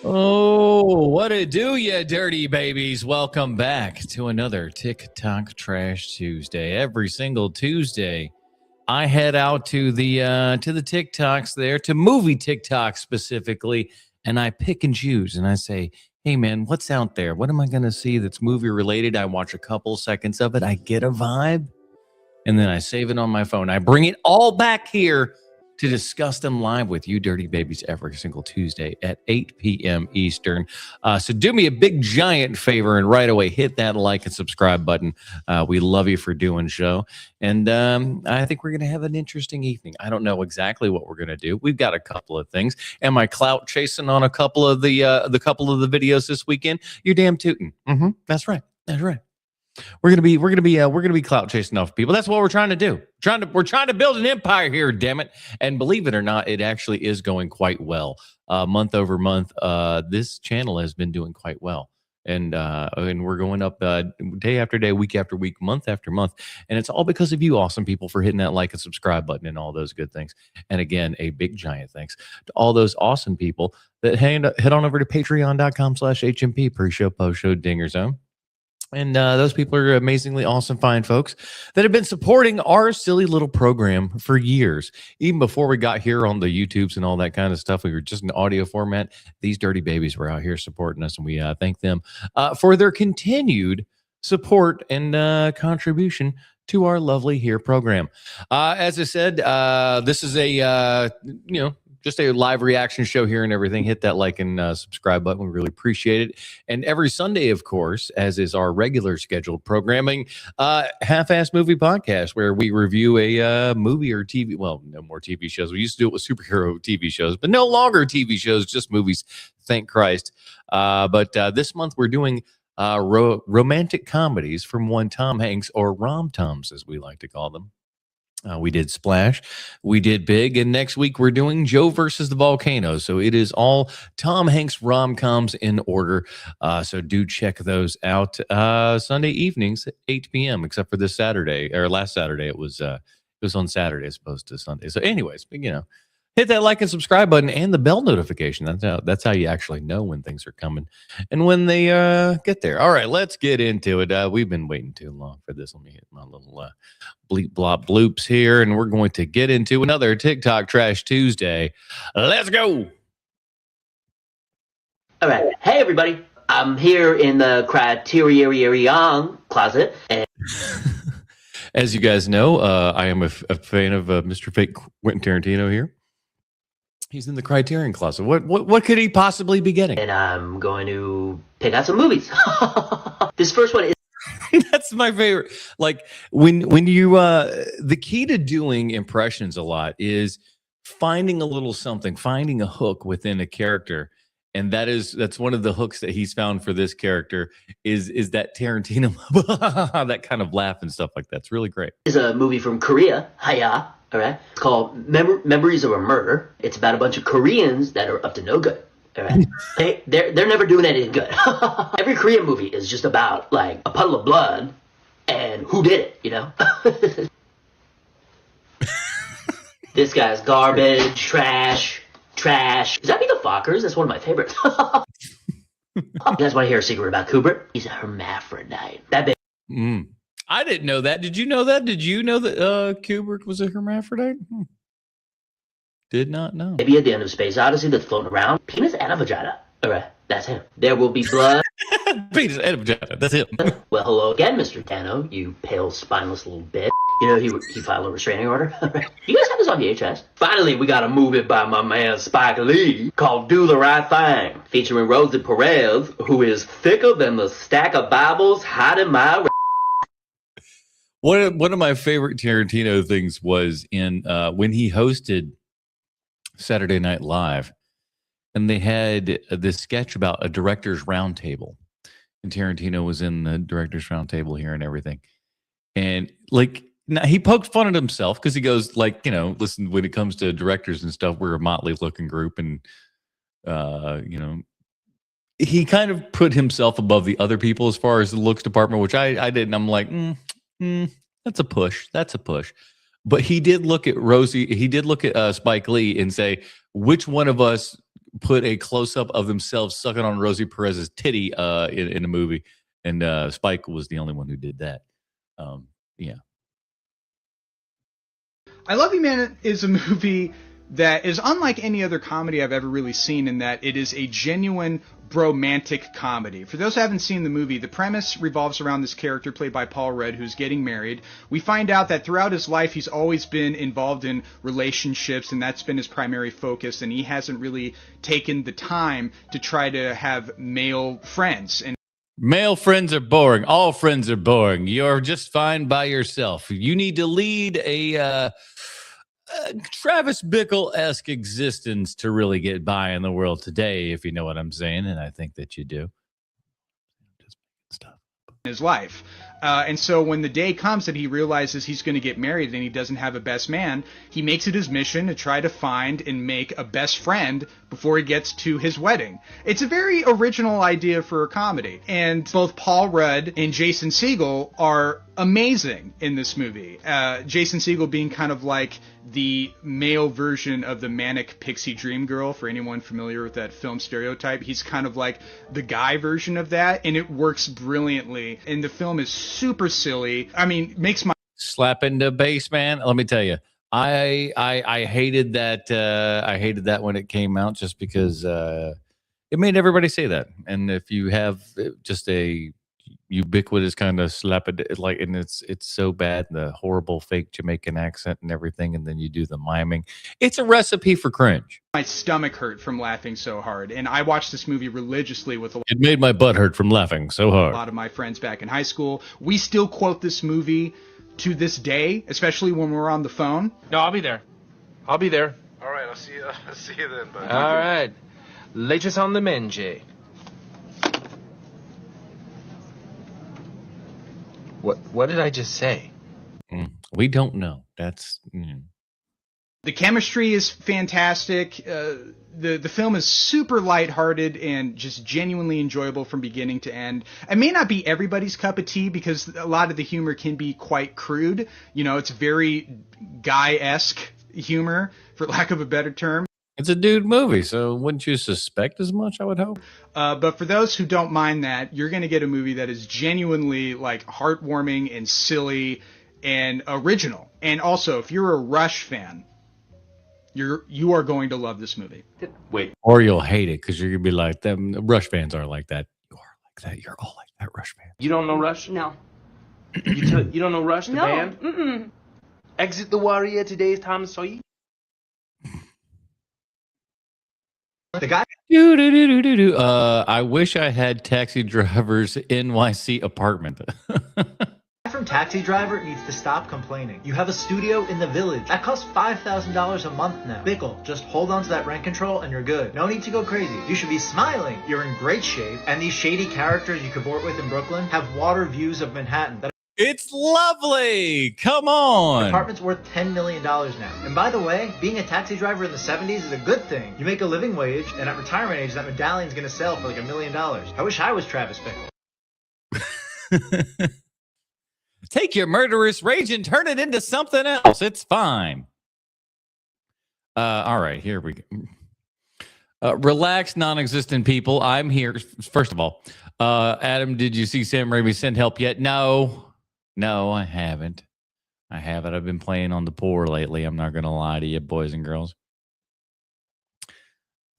Oh, what it do, you dirty babies? Welcome back to another TikTok Trash Tuesday. Every single Tuesday, I head out to the TikToks there, to movie TikToks specifically, and I pick and choose, and I say, hey man, what's out there? What am I going to see that's movie related? I watch a couple seconds of it, I get a vibe, and then I save it on my phone. I bring it all back here to discuss them live with you dirty babies every single Tuesday at 8 p.m. Eastern. So do me a big giant favor and right away hit that like and subscribe button. We love you for doing so. And I think we're going to have an interesting evening. I don't know exactly what we're going to do. We've got a couple of things. Am I clout chasing on a couple of the videos this weekend? You're damn tootin'. That's right. That's right. We're gonna be clout chasing off people. That's what we're trying to do. We're trying to build an empire here, damn it. And believe it or not, it actually is going quite well. Month over month, this channel has been doing quite well. And we're going up day after day, week after week, month after month. And it's all because of you awesome people for hitting that like and subscribe button and all those good things. And again, a big giant thanks to all those awesome people that head on over to patreon.com/HMP, pre-show, post-show, Dinger Zone. And those people are amazingly awesome, fine folks that have been supporting our silly little program for years. Even before we got here on the YouTubes and all that kind of stuff, we were just in audio format. These dirty babies were out here supporting us, and we thank them for their continued support and contribution to our lovely here program. As I said, this is a, just a live reaction show here and everything. Hit that like and subscribe button. We really appreciate it. And every Sunday, of course, as is our regular scheduled programming, Half-Ass Movie Podcast, where we review a movie or TV. Well, no more TV shows. We used to do it with superhero TV shows, but no longer TV shows, just movies. Thank Christ. But this month we're doing romantic comedies from one Tom Hanks, or rom-toms, as we like to call them. We did Splash, we did Big, and next week we're doing Joe versus the Volcano. So it is all Tom Hanks rom-coms in order. So do check those out Sunday evenings at 8 p.m. Except for this Saturday, or last Saturday. It was on Saturday as opposed to Sunday. So anyways, hit that like and subscribe button and the bell notification. That's how you actually know when things are coming and when they get there. All right, let's get into it. We've been waiting too long for this. Let me hit my little bleep blop bloops here, and we're going to get into another TikTok Trash Tuesday. Let's go. All right. Hey, everybody. I'm here in the Criterion closet. And as you guys know, I am a fan of Mr. Fake Quentin Tarantino here. He's in the Criterion closet. What could he possibly be getting? And I'm going to pick out some movies. This first one is... That's my favorite. Like when you the key to doing impressions a lot is finding a little something, finding a hook within a character. And that's one of the hooks that he's found for this character is that Tarantino, that kind of laugh and stuff like that. It's really great. It's a movie from Korea. Hiya. All right. It's called Memories of a Murder. It's about a bunch of Koreans that are up to no good. All right. They're never doing anything good. Every Korean movie is just about like a puddle of blood and who did it, you know? This guy's garbage, trash. Is that Peter Fockers? That's one of my favorites. You guys want to hear a secret about Kubrick? He's a hermaphrodite. That bitch. I didn't know that. Did you know that? Did you know that Kubrick was a hermaphrodite? Did not know. Maybe at the end of Space Odyssey that's floating around. Penis and a vagina. All right, that's him. There will be blood. Penis and a vagina. That's him. Well, hello again, Mr. Tano, you pale, spineless little bitch. You know, he filed a restraining order. You guys have this on VHS? Finally, we got a movie by my man Spike Lee called Do the Right Thing, featuring Rosie Perez, who is thicker than the stack of Bibles hiding my... One of my favorite Tarantino things was in when he hosted Saturday Night Live, and they had this sketch about a director's roundtable, and Tarantino was in the director's roundtable here and everything, and like he poked fun at himself because he goes like, listen, when it comes to directors and stuff, we're a motley looking group, and he kind of put himself above the other people as far as the looks department, which I didn't. I'm like, that's a push. That's a push. But he did look at Rosie. He did look at Spike Lee and say, which one of us put a close up of themselves sucking on Rosie Perez's titty in a movie, and Spike was the only one who did that. Yeah. I Love You Man is a movie that is unlike any other comedy I've ever really seen in that it is a genuine bromantic comedy. For those who haven't seen the movie, the premise revolves around this character played by Paul Rudd who's getting married. We find out that throughout his life he's always been involved in relationships, and that's been his primary focus, and he hasn't really taken the time to try to have male friends. And male friends are boring. All friends are boring. You're just fine by yourself. You need to lead a Travis Bickle-esque existence to really get by in the world today, if you know what I'm saying, and I think that you do. Just stuff. His life. And so when the day comes that he realizes he's going to get married and he doesn't have a best man, he makes it his mission to try to find and make a best friend before he gets to his wedding. It's a very original idea for a comedy. And both Paul Rudd and Jason Segel are amazing in this movie. Jason Segel being kind of like the male version of the manic pixie dream girl, for anyone familiar with that film stereotype. He's kind of like the guy version of that, and it works brilliantly. And the film is super silly. I mean, makes my slapping the bass, man. Let me tell you, I hated that. I hated that when it came out, just because it made everybody say that. And if you have just a ubiquitous kind of slap it, like, and it's so bad, the horrible fake Jamaican accent and everything, and then you do the miming, it's a recipe for cringe. My stomach hurt from laughing so hard, and I watched this movie religiously with it made my butt hurt from laughing so hard. A lot of my friends back in high school. We still quote this movie to this day, especially when we're on the phone. No, I'll be there. I'll be there. All right, I'll see you then, bud. All right. Latest on the menje. What did I just say? We don't know. That's The chemistry is fantastic. The film is super lighthearted and just genuinely enjoyable from beginning to end. It may not be everybody's cup of tea because a lot of the humor can be quite crude. You know, it's very guy-esque humor, for lack of a better term. It's a dude movie, so wouldn't you suspect as much, I would hope? But for those who don't mind that, you're going to get a movie that is genuinely like heartwarming and silly and original. And also, if you're a Rush fan, you are going to love this movie. Wait. Or you'll hate it because you're going to be like, them Rush fans are like that. You are like that. You're all like that, Rush fan. You don't know Rush? No. You don't know Rush, the No. band? Mm-mm. Exit the Warrior, today's Tom Sawyer. The guy I wish I had Taxi Driver's NYC apartment. from Taxi Driver needs to stop complaining. You have a studio in the Village. That costs $5,000 a month now. Bickle, just hold on to that rent control and you're good. No need to go crazy. You should be smiling. You're in great shape. And these shady characters you cavort with in Brooklyn have water views of Manhattan. It's lovely. Come on. The apartment's worth $10 million now. And by the way, being a taxi driver in the 70s is a good thing. You make a living wage, and at retirement age, that medallion's gonna sell for like $1 million. I wish I was Travis Bickle. Take your murderous rage and turn it into something else. It's fine. All right, here we go. Relax, non-existent people. I'm here. First of all, Adam, did you see Sam Raimi Send Help yet? No, I haven't. I've been playing on the poor lately. I'm not going to lie to you, boys and girls.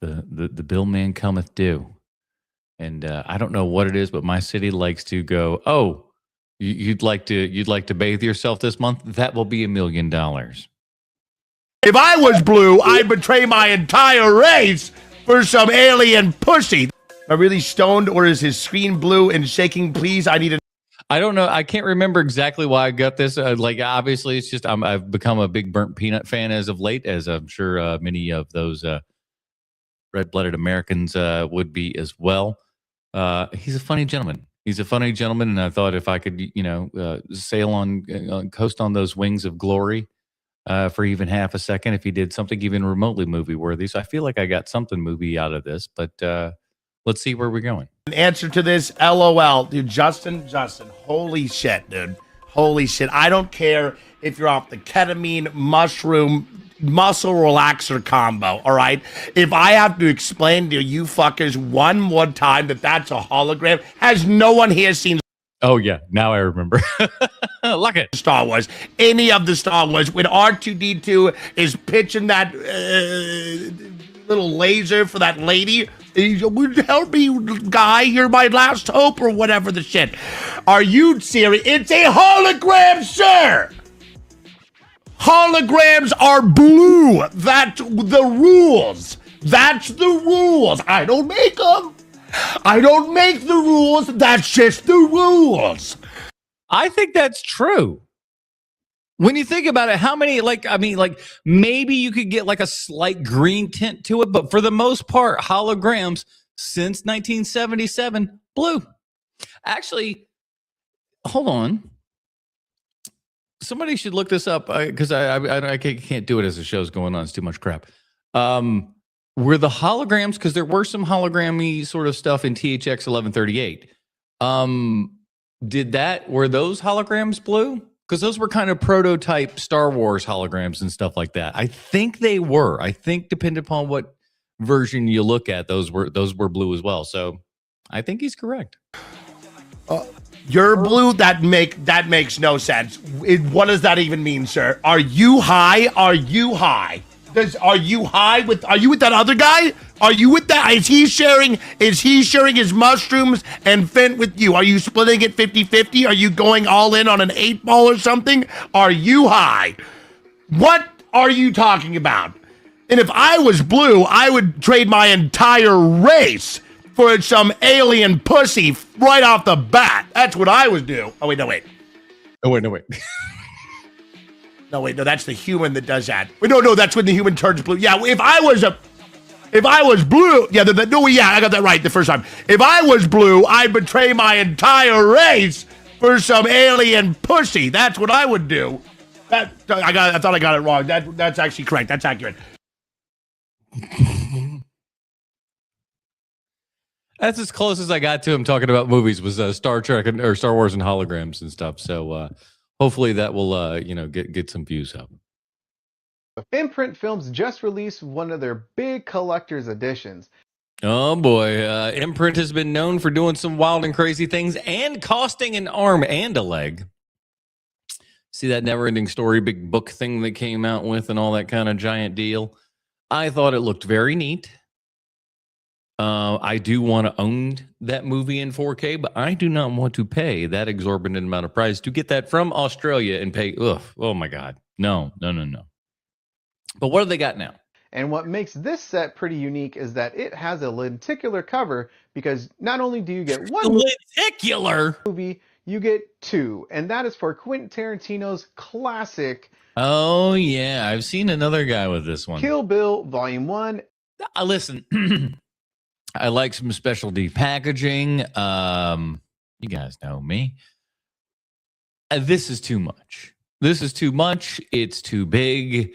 The bill man cometh due. And I don't know what it is, but my city likes to go, oh, you'd like to bathe yourself this month? That will be $1 million. If I was blue, I'd betray my entire race for some alien pussy. Am I really stoned, or is his screen blue and shaking? Please, I need a... I don't know. I can't remember exactly why I got this. Like, obviously, it's just I've become a big Burnt Peanut fan as of late, as I'm sure many of those red-blooded Americans would be as well. He's a funny gentleman. And I thought if I could, sail on, coast on those wings of glory for even half a second, if he did something even remotely movie-worthy. So I feel like I got something movie out of this, but let's see where we're going. An answer to this, LOL. Dude, Justin, holy shit, dude. Holy shit. I don't care if you're off the ketamine, mushroom, muscle relaxer combo, all right? If I have to explain to you fuckers one more time that that's a hologram, has no one here seen Oh, yeah. Now I remember. Look it. Star Wars, any of the Star Wars, when R2-D2 is pitching that little laser for that lady, help me, guy, you're my last hope, or whatever the shit. Are you serious? It's a hologram, sir! Holograms are blue. That's the rules. That's the rules. I don't make them. I don't make the rules. That's just the rules. I think that's true. When you think about it, how many, maybe you could get like a slight green tint to it, but for the most part, holograms since 1977, blue. Actually, hold on. Somebody should look this up because I can't do it as the show's going on. It's too much crap. Were the holograms, because there were some hologrammy sort of stuff in THX 1138. Were those holograms blue? Because those were kind of prototype Star Wars holograms and stuff like that. I think they were. I think depending upon what version you look at, those were blue as well. So I think he's correct. You're blue? That makes no sense. What does that even mean, sir? Are you high? Are you high? Are you with that other guy? Are you with that? Is he sharing his mushrooms and Fent with you? Are you splitting it 50-50? Are you going all in on an 8-ball or something? Are you high? What are you talking about? And if I was blue, I would trade my entire race for some alien pussy right off the bat. That's what I would do. Oh, wait, no, wait. Oh, wait, no, wait. No, wait, no, that's the human that does that. Wait, no, that's when the human turns blue. Yeah, if I was blue, I got that right the first time. If I was blue, I'd betray my entire race for some alien pussy. That's what I would do. I thought I got it wrong. That's actually correct. That's accurate. That's as close as I got to him talking about movies was Star Trek or Star Wars and holograms and stuff. So hopefully that will get some views up. Imprint Films just released one of their big collector's editions. Oh boy, Imprint has been known for doing some wild and crazy things and costing an arm and a leg. See that Never-Ending Story big book thing they came out with and all that kind of giant deal? I thought it looked very neat. I do want to own that movie in 4K, but I do not want to pay that exorbitant amount of price to get that from Australia and pay. Oh my God. No. But what do they got now? And what makes this set pretty unique is that it has a lenticular cover, because not only do you get one lenticular movie, you get two. And that is for Quentin Tarantino's classic. Oh, yeah. I've seen another guy with this one. Kill Bill Volume 1. Listen, I like some specialty packaging. You guys know me. This is too much. It's too big.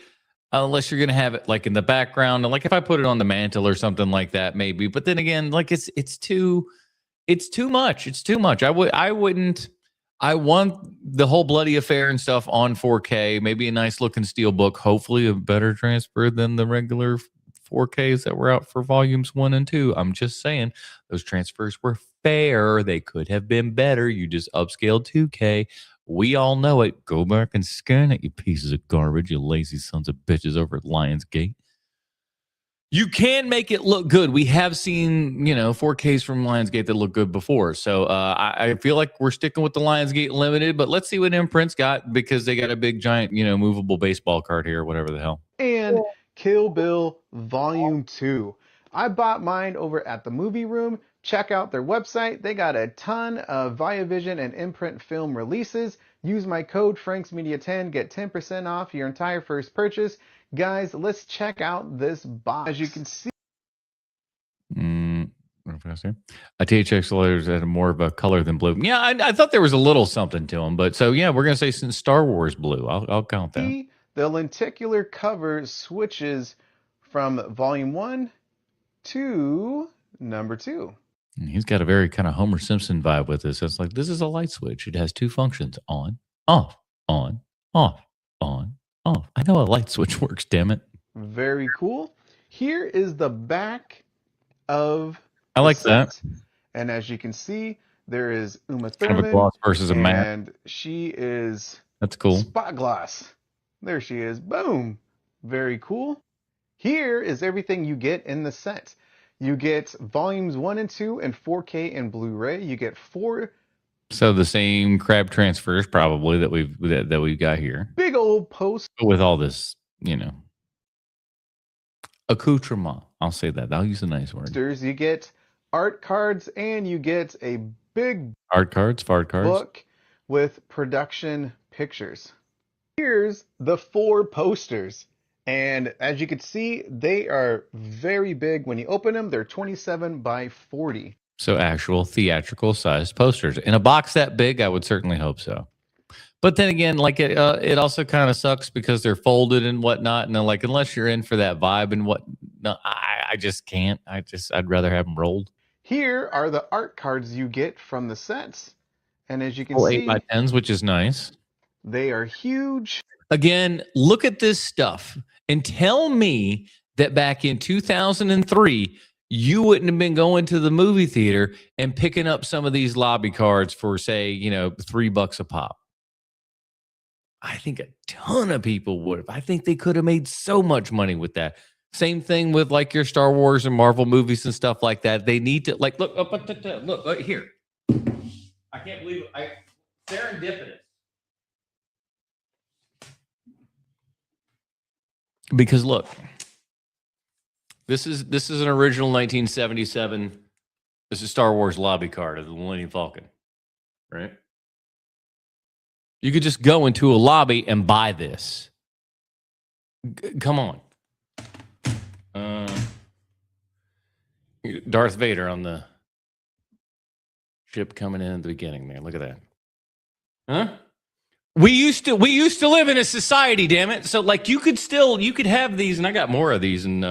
Unless you're gonna have it like in the background, and like if I put it on the mantle or something like that, maybe. But then again, like it's too much. It's too much. I wouldn't. I want the whole bloody affair and stuff on 4K. Maybe a nice looking steel book. Hopefully, a better transfer than the regular 4Ks that were out for volumes 1 and 2. I'm just saying those transfers were fair. They could have been better. You just upscaled 2K. We all know it. Go back and scan it, you pieces of garbage, you lazy sons of bitches over at Lionsgate. You can make it look good. We have seen, 4Ks from Lionsgate that look good before. So I feel like we're sticking with the Lionsgate Limited, but let's see what Imprint's got, because they got a big, giant, movable baseball card here, whatever the hell. And Kill Bill Volume 2. I bought mine over at the Movie Room. Check out their website. They got a ton of Viavision and Imprint film releases. Use my code FranksMedia10. Get 10% off your entire first purchase. Guys, let's check out this box. As you can see. A THX letters had more of a color than blue. Yeah, I thought there was a little something to them. But so, yeah, we're going to say since Star Wars blue. I'll count that. The lenticular cover switches from Volume 1 to number 2. He's got a very kind of Homer Simpson vibe with this. It's like, this is a light switch. It has two functions: on, off, on, off, on, off. I I know a light switch works, damn it. Very cool. Here is the back of I the like set. that. And as you can see, there is Uma Kind of a Thurman, gloss versus a matte. and she is That's cool. Spot Gloss. There she is. Boom. Very cool. Here is everything you get in the set. You get volumes 1 and 2 and 4K and Blu-ray. You get 4 So the same crab transfers probably that we've got here. big old posters. With all this, accoutrement. I'll say that. I'll use a nice word. You get art cards, and you get a big Art cards, fart cards. book with production pictures. Here's the 4 posters. And as you can see, they are very big. When you open them, they're 27 by 40. So actual theatrical sized posters. In a box that big, I would certainly hope so. But then again, like it also kind of sucks because they're folded and whatnot. And like, unless you're in for that vibe and what, no, I just can't. I'd rather have them rolled. Here are the art cards you get from the sets. And as you can see, 8x10s, which is nice. They are huge. Again, look at this stuff and tell me that back in 2003, you wouldn't have been going to the movie theater and picking up some of these lobby cards for, say, $3 a pop. I think a ton of people would have. I think they could have made so much money with that. Same thing with like your Star Wars and Marvel movies and stuff like that. They need to look here. I can't believe serendipitous. Because look, this is an original 1977. This is Star Wars lobby card of the Millennium Falcon, right? You could just go into a lobby and buy this. Come on. Darth Vader on the ship coming in at the beginning, man. Look at that. Huh? We used to live in a society, damn it. So like you could have these, and I got more of these and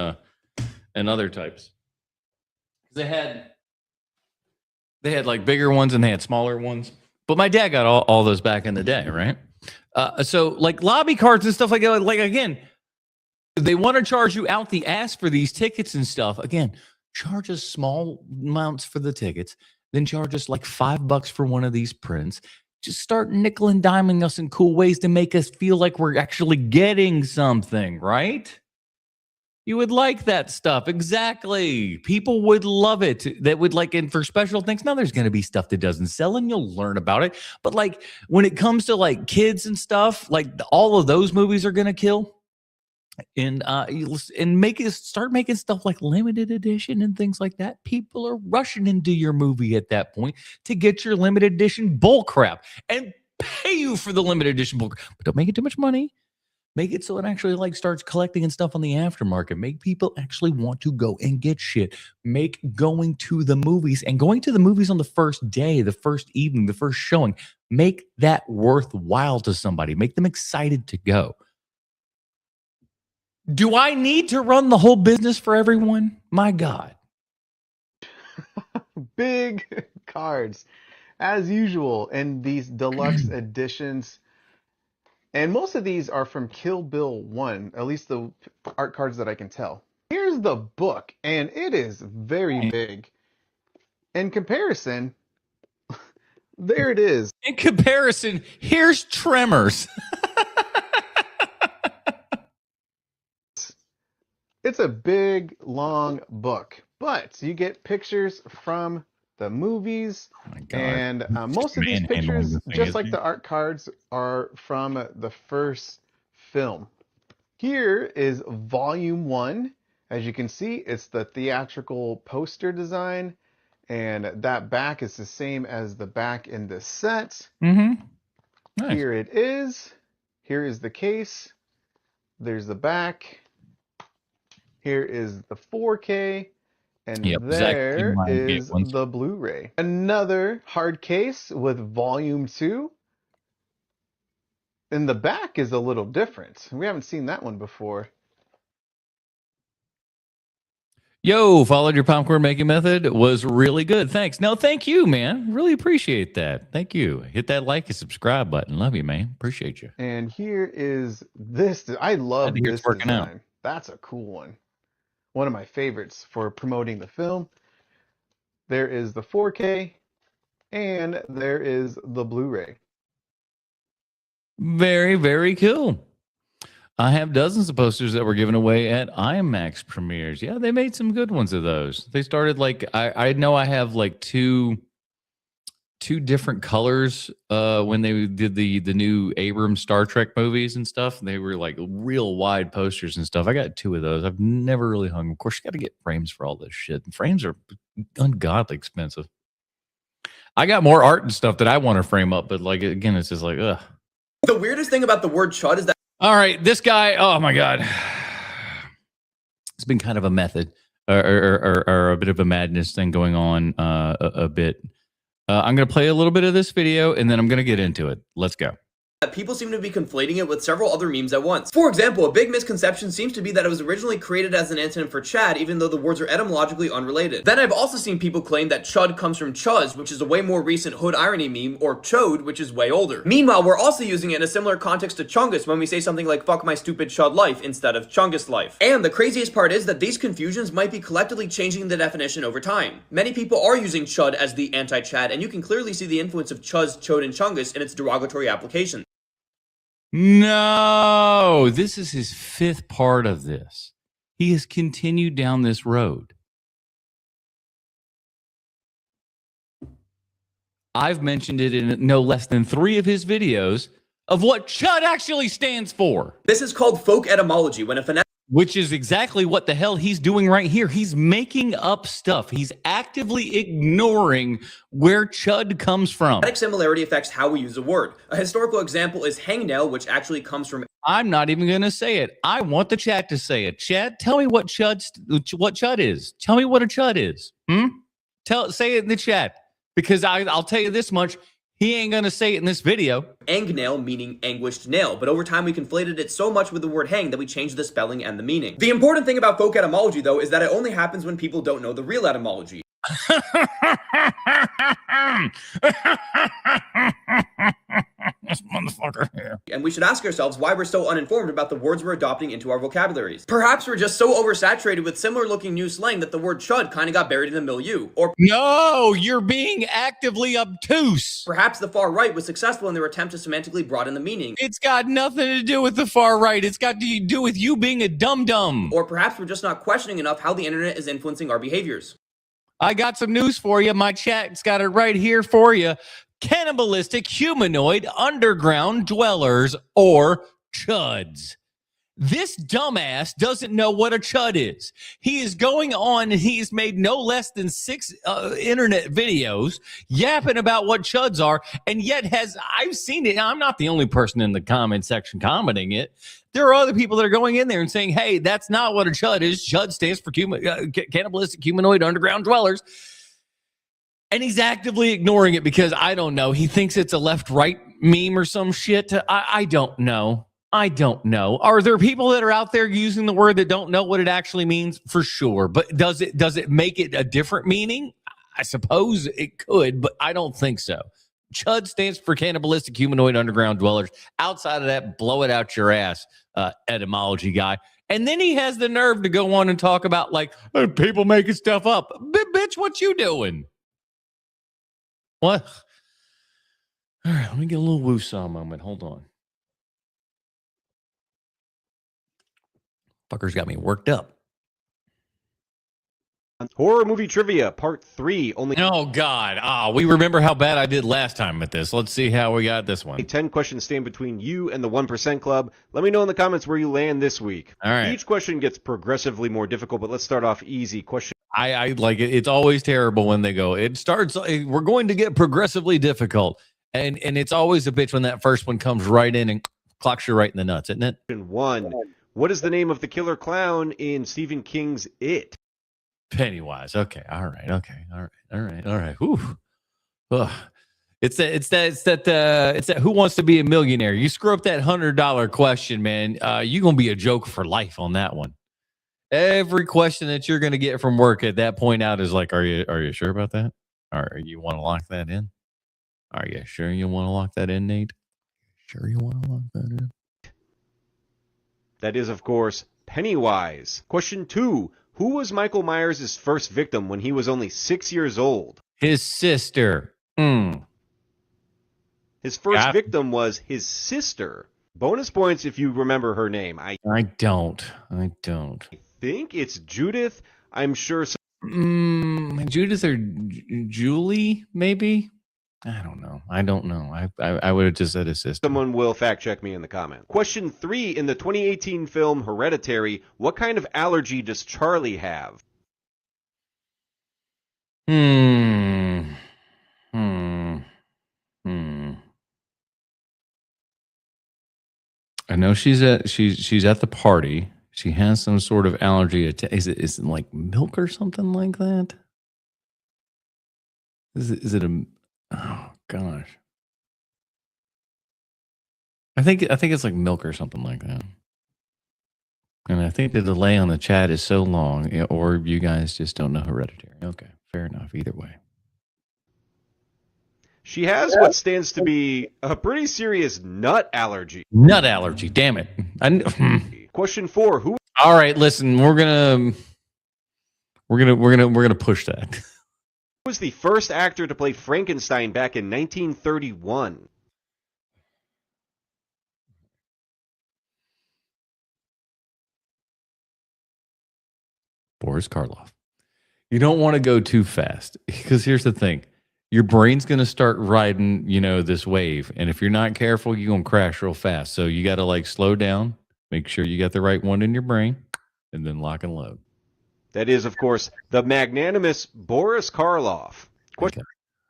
other types. They had like bigger ones and they had smaller ones. But my dad got all those back in the day, right? So like lobby cards and stuff like that, like again, they want to charge you out the ass for these tickets and stuff. Again, charge us small amounts for the tickets, then charge us like $5 for one of these prints. Just start nickel and diming us in cool ways to make us feel like we're actually getting something, right? You would like that stuff. Exactly. People would love it. That would like, and for special things, now there's going to be stuff that doesn't sell and you'll learn about it. But like when it comes to like kids and stuff, like all of those movies are going to kill. And start making stuff like limited edition and things like that. People are rushing into your movie at that point to get your limited edition bull crap and pay you for the limited edition bull crap. But don't make it too much money. Make it so it actually like starts collecting and stuff on the aftermarket. Make people actually want to go and get shit. Make going to the movies and going to the movies on the first day, the first evening, the first showing, make that worthwhile to somebody. Make them excited to go. Do I need to run the whole business for everyone? My God. Big cards, as usual, in these deluxe editions. And most of these are from Kill Bill 1, at least the art cards that I can tell. Here's the book, and it is very big. In comparison, there it is. In comparison, here's Tremors. It's a big, long book, but you get pictures from the movies, and most of these pictures, just like the art cards, are from the first film. Here is volume 1. As you can see, it's the theatrical poster design, and that back is the same as the back in the set. Mm-hmm. Nice. Here it is. Here is the case. There's the back. Here is the 4K, and there is the Blu-ray. Another hard case with volume 2. And the back is a little different. We haven't seen that one before. Yo, followed your popcorn making method. Was really good. Thanks. No, thank you, man. Really appreciate that. Thank you. Hit that like and subscribe button. Love you, man. Appreciate you. And here is this. I love hear this it's working design. out. That's a cool one. One of my favorites for promoting the film. There is the 4K and there is the Blu-ray. Very, very cool. I have dozens of posters that were given away at IMAX premieres. Yeah, they made some good ones of those. They started like I know I have like two different colors when they did the new Abrams Star Trek movies and stuff. They were like real wide posters and stuff. I got 2 of those. I've never really hung. Of course, you got to get frames for all this shit. And frames are ungodly expensive. I got more art and stuff that I want to frame up, but like again, it's just like ugh. The weirdest thing about the word chud is that. All right, this guy. Oh my god, it's been kind of a method or a bit of a madness thing going on a bit. I'm going to play a little bit of this video and then I'm going to get into it. Let's go. People seem to be conflating it with several other memes at once. For example, a big misconception seems to be that it was originally created as an antonym for Chad, even though the words are etymologically unrelated. Then I've also seen people claim that chud comes from chuz, which is a way more recent hood irony meme, or chode, which is way older. Meanwhile, we're also using it in a similar context to chungus when we say something like fuck my stupid chud life instead of chungus life. And the craziest part is that these confusions might be collectively changing the definition over time. Many people are using chud as the anti-Chad, and you can clearly see the influence of chuz, chode, and chungus in its derogatory application. No, this is his 5th part of this. He has continued down this road. I've mentioned it in no less than 3 of his videos of what chud actually stands for. This is called folk etymology, when a phonetic which is exactly what the hell he's doing right here. He's making up stuff. He's actively ignoring where chud comes from. Similarity affects how we use a word. A historical example is hangnail, which actually comes from... I'm not even going to say it. I want the chat to say it. Chat, tell me what chud is. Tell me what a chud is. Say it in the chat. Because I'll tell you this much. He ain't going to say it in this video. Angnail, meaning anguished nail, but over time we conflated it so much with the word hang that we changed the spelling and the meaning. The important thing about folk etymology, though, is that it only happens when people don't know the real etymology. This motherfucker here. And we should ask ourselves why we're so uninformed about the words we're adopting into our vocabularies. Perhaps we're just so oversaturated with similar looking new slang that the word chud kind of got buried in the milieu. Or no, you're being actively obtuse. Perhaps the far right was successful in their attempt to semantically broaden the meaning. It's got nothing to do with the far right. It's got to do with you being a dum-dum. Or perhaps we're just not questioning enough how the internet is influencing our behaviors. I got some news for you. My chat's got it right here for you. Cannibalistic humanoid underground dwellers, or chuds. This dumbass doesn't know what a chud is. He is going on and he's made no less than 6 internet videos yapping about what chuds are, and yet I've seen it. I'm not the only person in the comment section commenting it. There are other people that are going in there and saying, hey, that's not what a chud is. Chud stands for cannibalistic humanoid underground dwellers. And he's actively ignoring it because, I don't know, he thinks it's a left-right meme or some shit. I don't know. I don't know. Are there people that are out there using the word that don't know what it actually means? For sure. But does it make it a different meaning? I suppose it could, but I don't think so. Chud stands for cannibalistic humanoid underground dwellers. Outside of that, blow it out your ass, etymology guy. And then he has the nerve to go on and talk about, like, people making stuff up. Bitch, what you doing? What? All right, let me get a little woo-saw moment. Hold on. Fucker's got me worked up. Horror movie trivia, part 3. Only. Oh, God. We remember how bad I did last time at this. Let's see how we got this one. 10 questions stand between you and the 1% Club. Let me know in the comments where you land this week. All right. Each question gets progressively more difficult, but let's start off easy. Question. I like it. It's always terrible when they go, we're going to get progressively difficult. And it's always a bitch when that first one comes right in and clocks you right in the nuts, isn't it? Question 1. What is the name of the killer clown in Stephen King's It? Pennywise. Okay. All right. Okay. All right. Whew. Ugh. It's that Who Wants to Be a Millionaire? You screw up that $100 question, man. You're going to be a joke for life on that one. Every question that you're going to get from work at that point out is like, are you sure about that? Or you want to lock that in? Are you sure you want to lock that in, Nate? Sure you want to lock that in? That is, of course, Pennywise. Question 2. Who was Michael Myers' first victim when he was only 6 years old? His sister. His first victim was his sister. Bonus points if you remember her name. I don't. think it's Judith. I'm sure. Judith or Julie, maybe? I don't know. I would have just said his sister. Someone will fact check me in the comment. Question 3. In the 2018 film Hereditary, what kind of allergy does Charlie have? I know she's at the party. She has some sort of allergy. Is it like milk or something like that? Is it a? Oh gosh. I think it's like milk or something like that. And I think the delay on the chat is so long, or you guys just don't know Hereditary. Okay, fair enough. Either way. She has what stands to be a pretty serious nut allergy. Nut allergy. Damn it. Question 4. Who? All right, listen. We're gonna push that. Who was the first actor to play Frankenstein back in 1931? Boris Karloff. You don't want to go too fast because here's the thing. Your brain's going to start riding, this wave. And if you're not careful, you're going to crash real fast. So you got to slow down, make sure you got the right one in your brain, and then lock and load. That is, of course, the magnanimous Boris Karloff. Okay.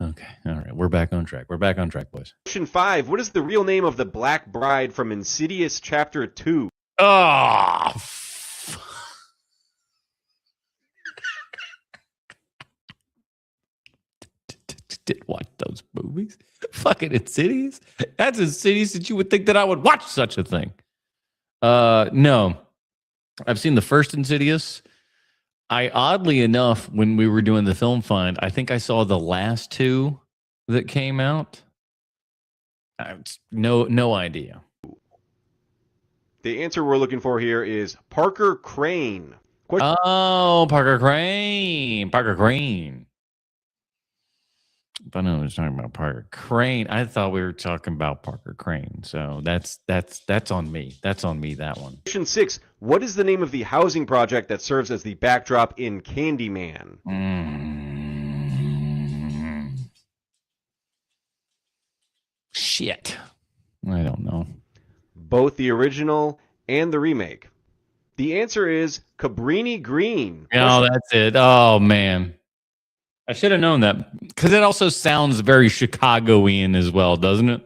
All right. We're back on track. Boys. Question 5. What is the real name of the Black Bride from Insidious Chapter 2? Oh, did watch those movies. Fucking Insidious. That's Insidious that you would think that I would watch such a thing. No. I've seen the first Insidious. Oddly enough, when we were doing the film find, I think I saw the last 2 that came out. No idea. The answer we're looking for here is Parker Crane. Parker Crane. I know I was talking about Parker Crane. I thought we were talking about Parker Crane. So that's on me. That's on me, that one. Question 6. What is the name of the housing project that serves as the backdrop in Candyman? Shit. I don't know. Both the original and the remake. The answer is Cabrini Green. Oh, that's it. Oh, man. I should have known that because it also sounds very Chicagoian as well, doesn't it?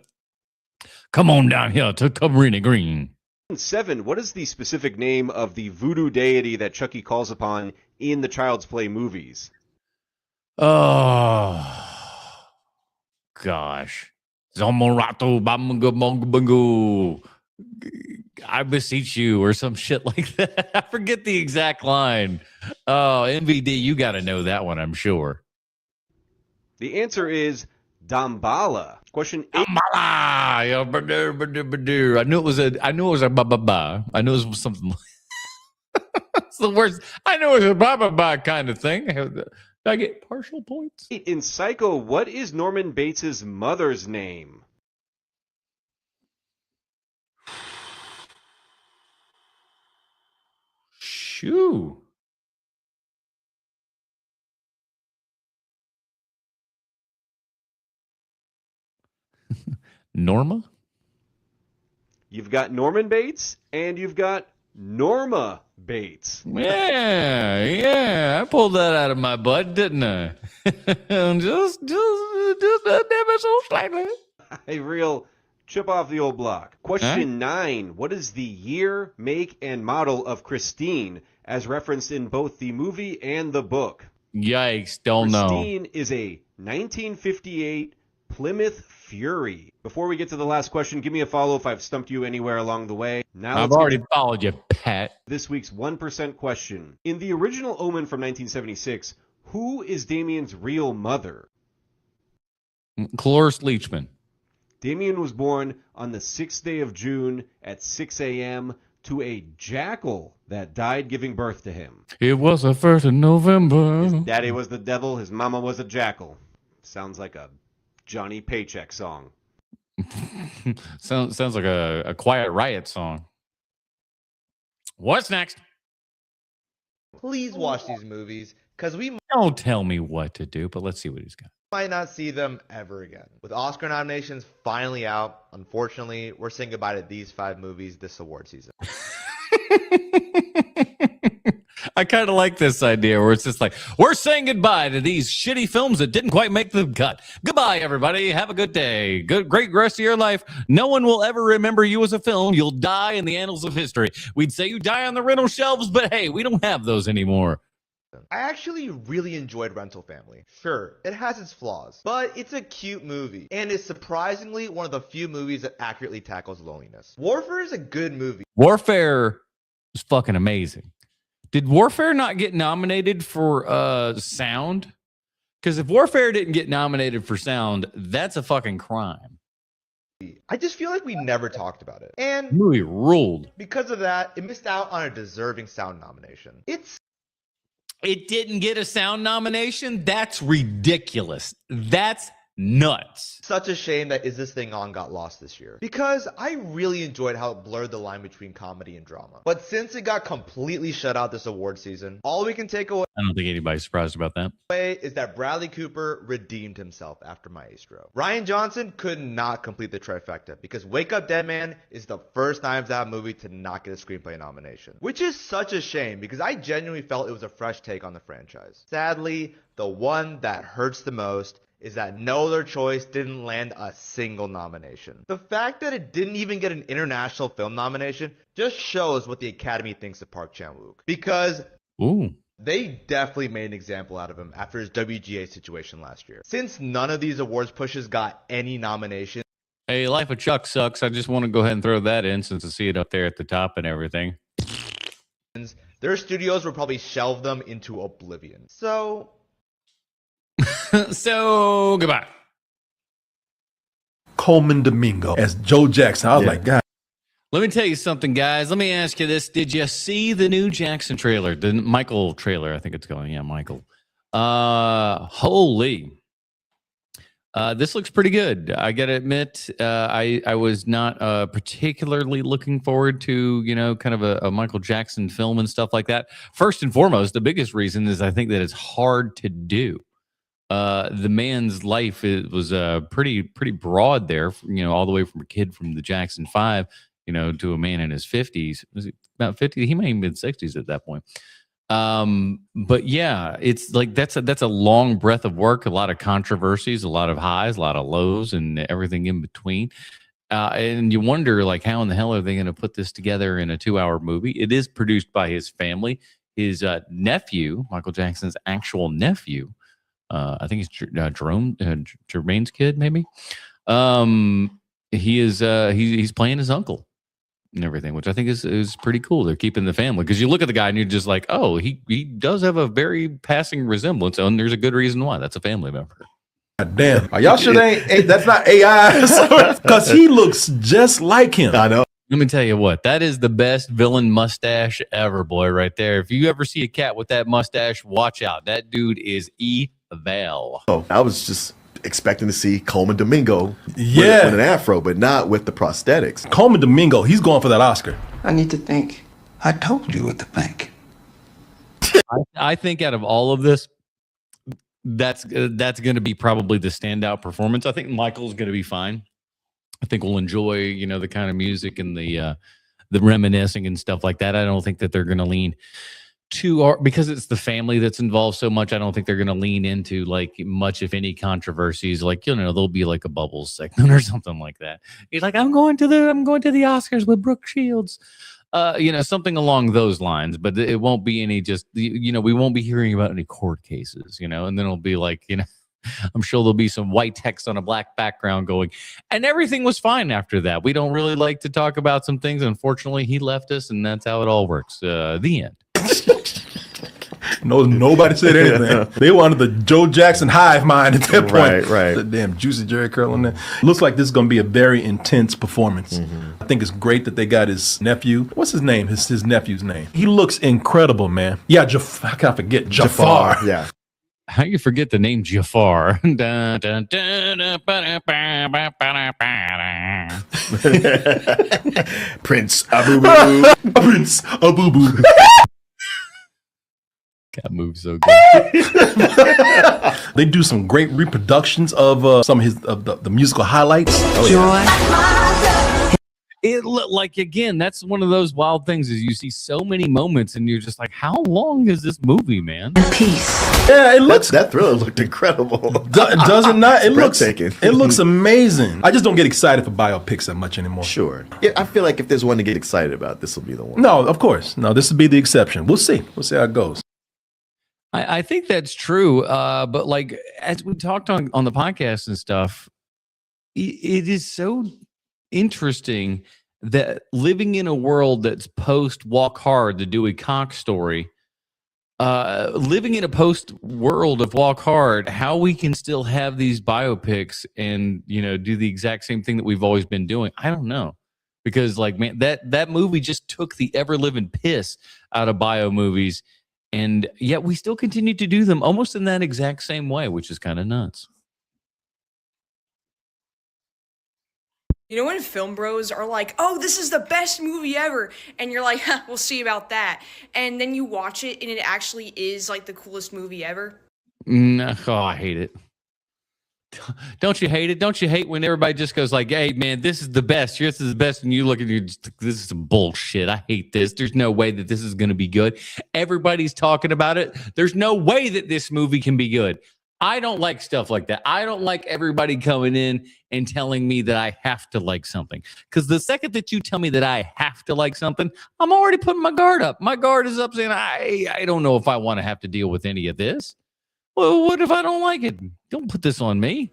Come on down here to Cabrini Green. 7. What is the specific name of the voodoo deity that Chucky calls upon in the Child's Play movies? Oh, gosh. Zomorato Bamugabongabangu. I beseech you, or some shit like that. I forget the exact line. Oh, MVD, you got to know that one, I'm sure. The answer is Damballa. Question 8. Damballa. I knew it was a ba ba ba. I knew it was something like it's the worst. I know it's a ba ba ba kind of thing. Did I get partial points? In Psycho, what is Norman Bates' mother's name? Shoo. Norma? You've got Norman Bates and you've got Norma Bates. Yeah. I pulled that out of my butt, didn't I? just never so slightly. A real chip off the old block. Question 9. What is the year, make, and model of Christine as referenced in both the movie and the book? Yikes, don't know. Christine is a 1958 Plymouth Fury. Before we get to the last question, give me a follow if I've stumped you anywhere along the way. Now I've already followed you, Pat. This week's 1% question. In the original Omen from 1976, who is Damien's real mother? Cloris Leachman. Damien was born on the 6th day of June at 6 a.m. to a jackal that died giving birth to him. It was the 1st of November. His daddy was the devil, his mama was a jackal. Sounds like a Johnny Paycheck song. sounds like a Quiet Riot song. What's next? Please watch these movies, because we Don't tell me what to do, but let's see what he's got. might not see them ever again. With Oscar nominations finally out, unfortunately, we're saying goodbye to these 5 movies this award season. I kind of like this idea where it's just like, we're saying goodbye to these shitty films that didn't quite make the cut. Goodbye, everybody. Have a good day. Great rest of your life. No one will ever remember you as a film. You'll die in the annals of history. We'd say you die on the rental shelves, but hey, we don't have those anymore. I actually really enjoyed Rental Family. Sure, it has its flaws, but it's a cute movie, and it's surprisingly one of the few movies that accurately tackles loneliness. Warfare is a good movie. Warfare is fucking amazing. Did Warfare not get nominated for sound? Because if Warfare didn't get nominated for sound, that's a fucking crime. I just feel like we never talked about it. And The movie ruled. because of that, it missed out on a deserving sound nomination. It didn't get a sound nomination? That's ridiculous. That's nuts. Such a shame that Is This Thing On got lost this year. Because I really enjoyed how it blurred the line between comedy and drama. But since it got completely shut out this award season, all we can take away I don't think anybody's surprised about that. is that Bradley Cooper redeemed himself after Maestro. Rian Johnson could not complete the trifecta because Wake Up Dead Man is the first Knives Out movie to not get a screenplay nomination. Which is such a shame because I genuinely felt it was a fresh take on the franchise. Sadly, the one that hurts the most is that No Other Choice didn't land a single nomination. The fact that it didn't even get an international film nomination just shows what the Academy thinks of Park Chan-wook. Because they definitely made an example out of him after his WGA situation last year. Since none of these awards pushes got any nominations. Hey, Life of Chuck sucks. I just want to go ahead and throw that in since I see it up there at the top and everything. Their studios will probably shelve them into oblivion. So goodbye. Coleman Domingo as Joe Jackson. I was like, God. Let me tell you something, guys. Let me ask you this. Did you see the new Jackson trailer? The Michael trailer, I think it's going. Yeah, Michael. Holy. This looks pretty good. I got to admit, I was not particularly looking forward to, kind of a Michael Jackson film and stuff like that. First and foremost, the biggest reason is I think that it's hard to do. The man's life was pretty broad there, all the way from a kid from the Jackson 5, to a man in his 50s. Was he about 50? He may have been 60s at that point. But yeah, it's like that's a long breadth of work, a lot of controversies, a lot of highs, a lot of lows, and everything in between. And you wonder, like, how in the hell are they going to put this together in a 2-hour movie? It is produced by his family, his nephew, Michael Jackson's actual nephew. I think he's Jermaine's kid, maybe. He's playing his uncle and everything, which I think is pretty cool. They're keeping the family, because you look at the guy and you're just like, oh, he does have a very passing resemblance, and there's a good reason why. That's a family member. God damn. Are y'all sure that's not AI? Because he looks just like him. I know. Let me tell you what, that is the best villain mustache ever, boy, right there. If you ever see a cat with that mustache, watch out. That dude is evil. Oh, I was just expecting to see Coleman Domingo with an afro, but not with the prosthetics. Coleman Domingo, he's going for that Oscar. I need to think. I told you what to think. I think out of all of this, that's going to be probably the standout performance. I think Michael's going to be fine. I think we'll enjoy, the kind of music and the reminiscing and stuff like that. I don't think that they're going to lean because it's the family that's involved so much. I don't think they're going to lean into like much, if any, controversies. Like, there'll be like a Bubbles segment or something like that. He's like, I'm going to the Oscars with Brooke Shields, something along those lines. But it won't be any we won't be hearing about any court cases, and then it'll be like, I'm sure there'll be some white text on a black background going, and everything was fine after that. We don't really like to talk about some things. Unfortunately, he left us, and that's how it all works. The end. No, nobody said anything. They wanted the Joe Jackson hive mind at that point. Right. The damn juicy Jerry curl in there. Looks like this is going to be a very intense performance. I think it's great that they got his nephew. What's his name? His nephew's name. He looks incredible, man. Yeah, how can I forget? Jafar. Yeah. How you forget the name Jafar? Prince Abubu. Prince Abubu. That moves so good. They do some great reproductions of some of his the musical highlights. It looked like, again, that's one of those wild things is you see so many moments and you're just like, how long is this movie, man? Peace. Yeah, it looks that thriller looked incredible. Does it not? It looks breathtaking. It looks amazing. I just don't get excited for biopics that much anymore. Sure. Yeah, I feel like if there's one to get excited about, this will be the one. No, of course. No, this will be the exception. We'll see. We'll see how it goes. I think that's true. But like, as we talked on the podcast and stuff, it is so interesting that living in a world that's post Walk Hard, the Dewey Cox story, living in a post world of Walk Hard, how we can still have these biopics and, do the exact same thing that we've always been doing. I don't know. Because like, man, that movie just took the ever living piss out of bio movies. And yet we still continue to do them almost in that exact same way, which is kind of nuts. You know when film bros are like, oh, this is the best movie ever. And you're like, huh, we'll see about that. And then you watch it and it actually is like the coolest movie ever. No, I hate it. Don't you hate it? Don't you hate when everybody just goes like, hey, man, this is the best. This is the best. And you look at you, this is some bullshit. I hate this. There's no way that this is going to be good. Everybody's talking about it. There's no way that this movie can be good. I don't like stuff like that. I don't like everybody coming in and telling me that I have to like something. Because the second that you tell me that I have to like something, I'm already putting my guard up. My guard is up saying, I don't know if I want to have to deal with any of this. Well, what if I don't like it? Don't put this on me.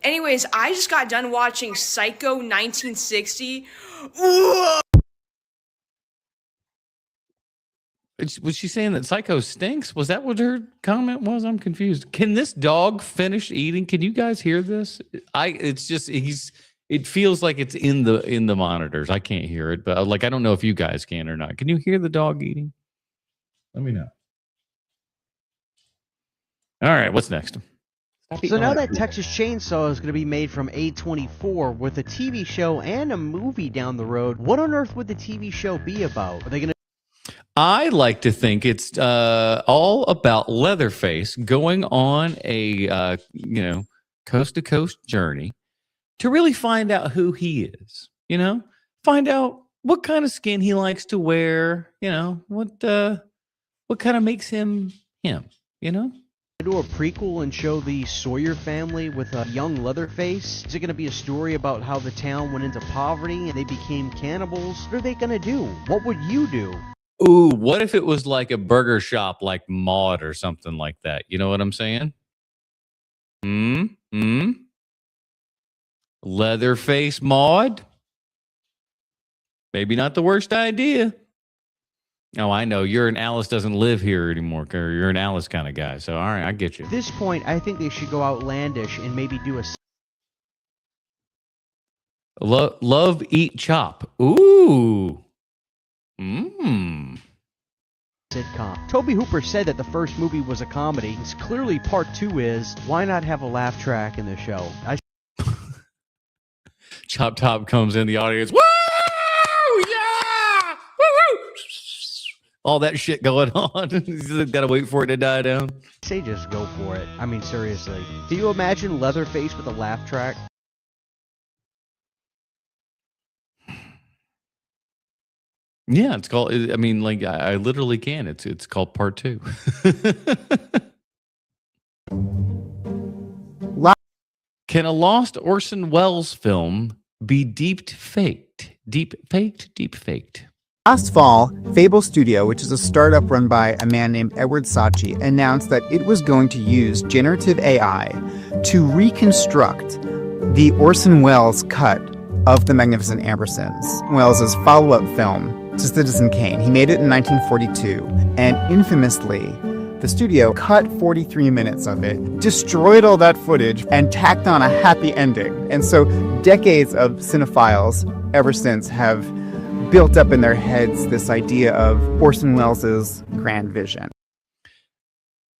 Anyways, I just got done watching Psycho 1960. Was she saying that Psycho stinks? Was that what her comment was? I'm confused. Can this dog finish eating? Can you guys hear this? It feels like it's in the monitors. I can't hear it, but like I don't know if you guys can or not. Can you hear the dog eating? Let me know. All right, what's next? So now that Texas Chainsaw is going to be made from A24 with a TV show and a movie down the road, what on earth would the TV show be about? Are they going to... I like to think it's all about Leatherface going on a coast to coast journey to really find out who he is. Find out what kind of skin he likes to wear. What kind of makes him him. Do a prequel and show the Sawyer family with a young Leatherface? Is it going to be a story about how the town went into poverty and they became cannibals? What are they going to do? What would you do? Ooh, what if it was like a burger shop like Maud or something like that? You know what I'm saying? Leatherface Maud? Maybe not the worst idea. Oh, I know. You're an Alice doesn't live here anymore. Or you're an Alice kind of guy. So, all right, I get you. At this point, I think they should go outlandish and maybe do a Love, Eat, Chop. Ooh. sitcom. Toby Hooper said that the first movie was a comedy. It's clearly part 2 is, why not have a laugh track in the show? Chop Top comes in the audience. Woo! Yeah! Woo! All that shit going on. Got to wait for it to die down. Say just go for it. I mean, seriously. Can you imagine Leatherface with a laugh track? Yeah, it's called. I mean, like I literally can. It's called part 2. Can a lost Orson Welles film be deep faked? Deep faked? Last fall, Fable Studio, which is a startup run by a man named Edward Saatchi, announced that it was going to use generative AI to reconstruct the Orson Welles cut of The Magnificent Ambersons, Welles' follow-up film to Citizen Kane. He made it in 1942, and infamously, the studio cut 43 minutes of it, destroyed all that footage, and tacked on a happy ending. And so decades of cinephiles ever since have built up in their heads this idea of Orson Welles' grand vision.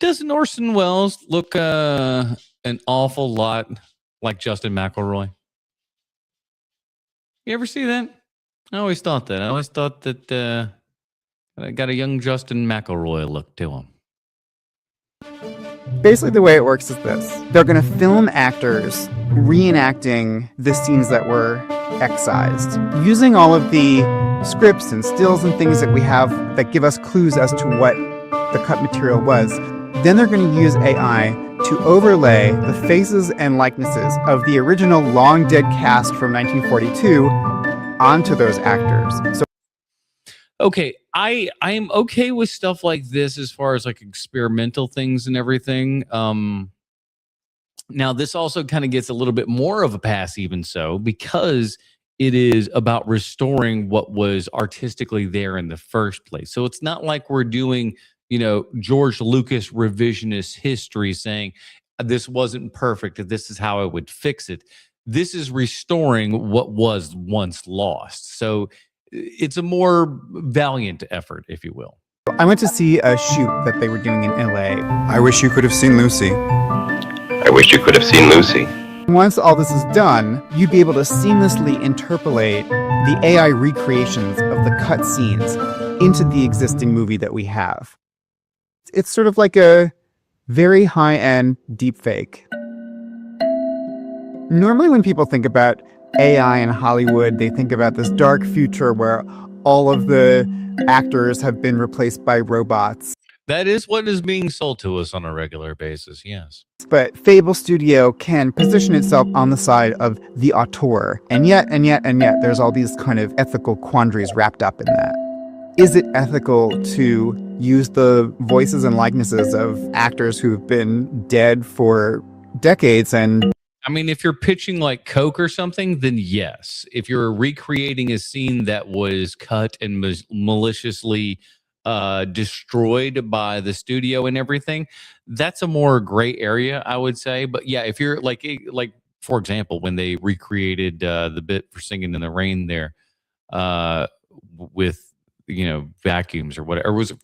Doesn't Orson Welles look an awful lot like Justin McElroy? You ever see that? I always thought that. I always thought that I got a young Justin McElroy look to him. Basically, the way it works is this. They're going to film actors reenacting the scenes that were excised, using all of the scripts and stills and things that we have that give us clues as to what the cut material was. Then they're going to use AI to overlay the faces and likenesses of the original long dead cast from 1942 onto those actors. So, okay, I'm okay with stuff like this as far as like experimental things and everything. Now this also kind of gets a little bit more of a pass, even so, because it is about restoring what was artistically there in the first place. So it's not like we're doing, George Lucas revisionist history saying this wasn't perfect, this is how I would fix it. This is restoring what was once lost. So it's a more valiant effort, if you will. I went to see a shoot that they were doing in LA. I wish you could have seen Lucy. I wish you could have seen Lucy. Once all this is done, you'd be able to seamlessly interpolate the AI recreations of the cut scenes into the existing movie that we have. It's sort of like a very high-end deepfake. Normally when people think about AI in Hollywood, they think about this dark future where all of the actors have been replaced by robots. That is what is being sold to us on a regular basis, yes. But Fable Studio can position itself on the side of the auteur. And yet, there's all these kind of ethical quandaries wrapped up in that. Is it ethical to use the voices and likenesses of actors who've been dead for decades? And I mean, if you're pitching like Coke or something, then yes. If you're recreating a scene that was cut and maliciously destroyed by the studio and everything, that's a more gray area, I would say. But yeah, if you're like for example, when they recreated the bit for Singing in the Rain there with vacuums or whatever, was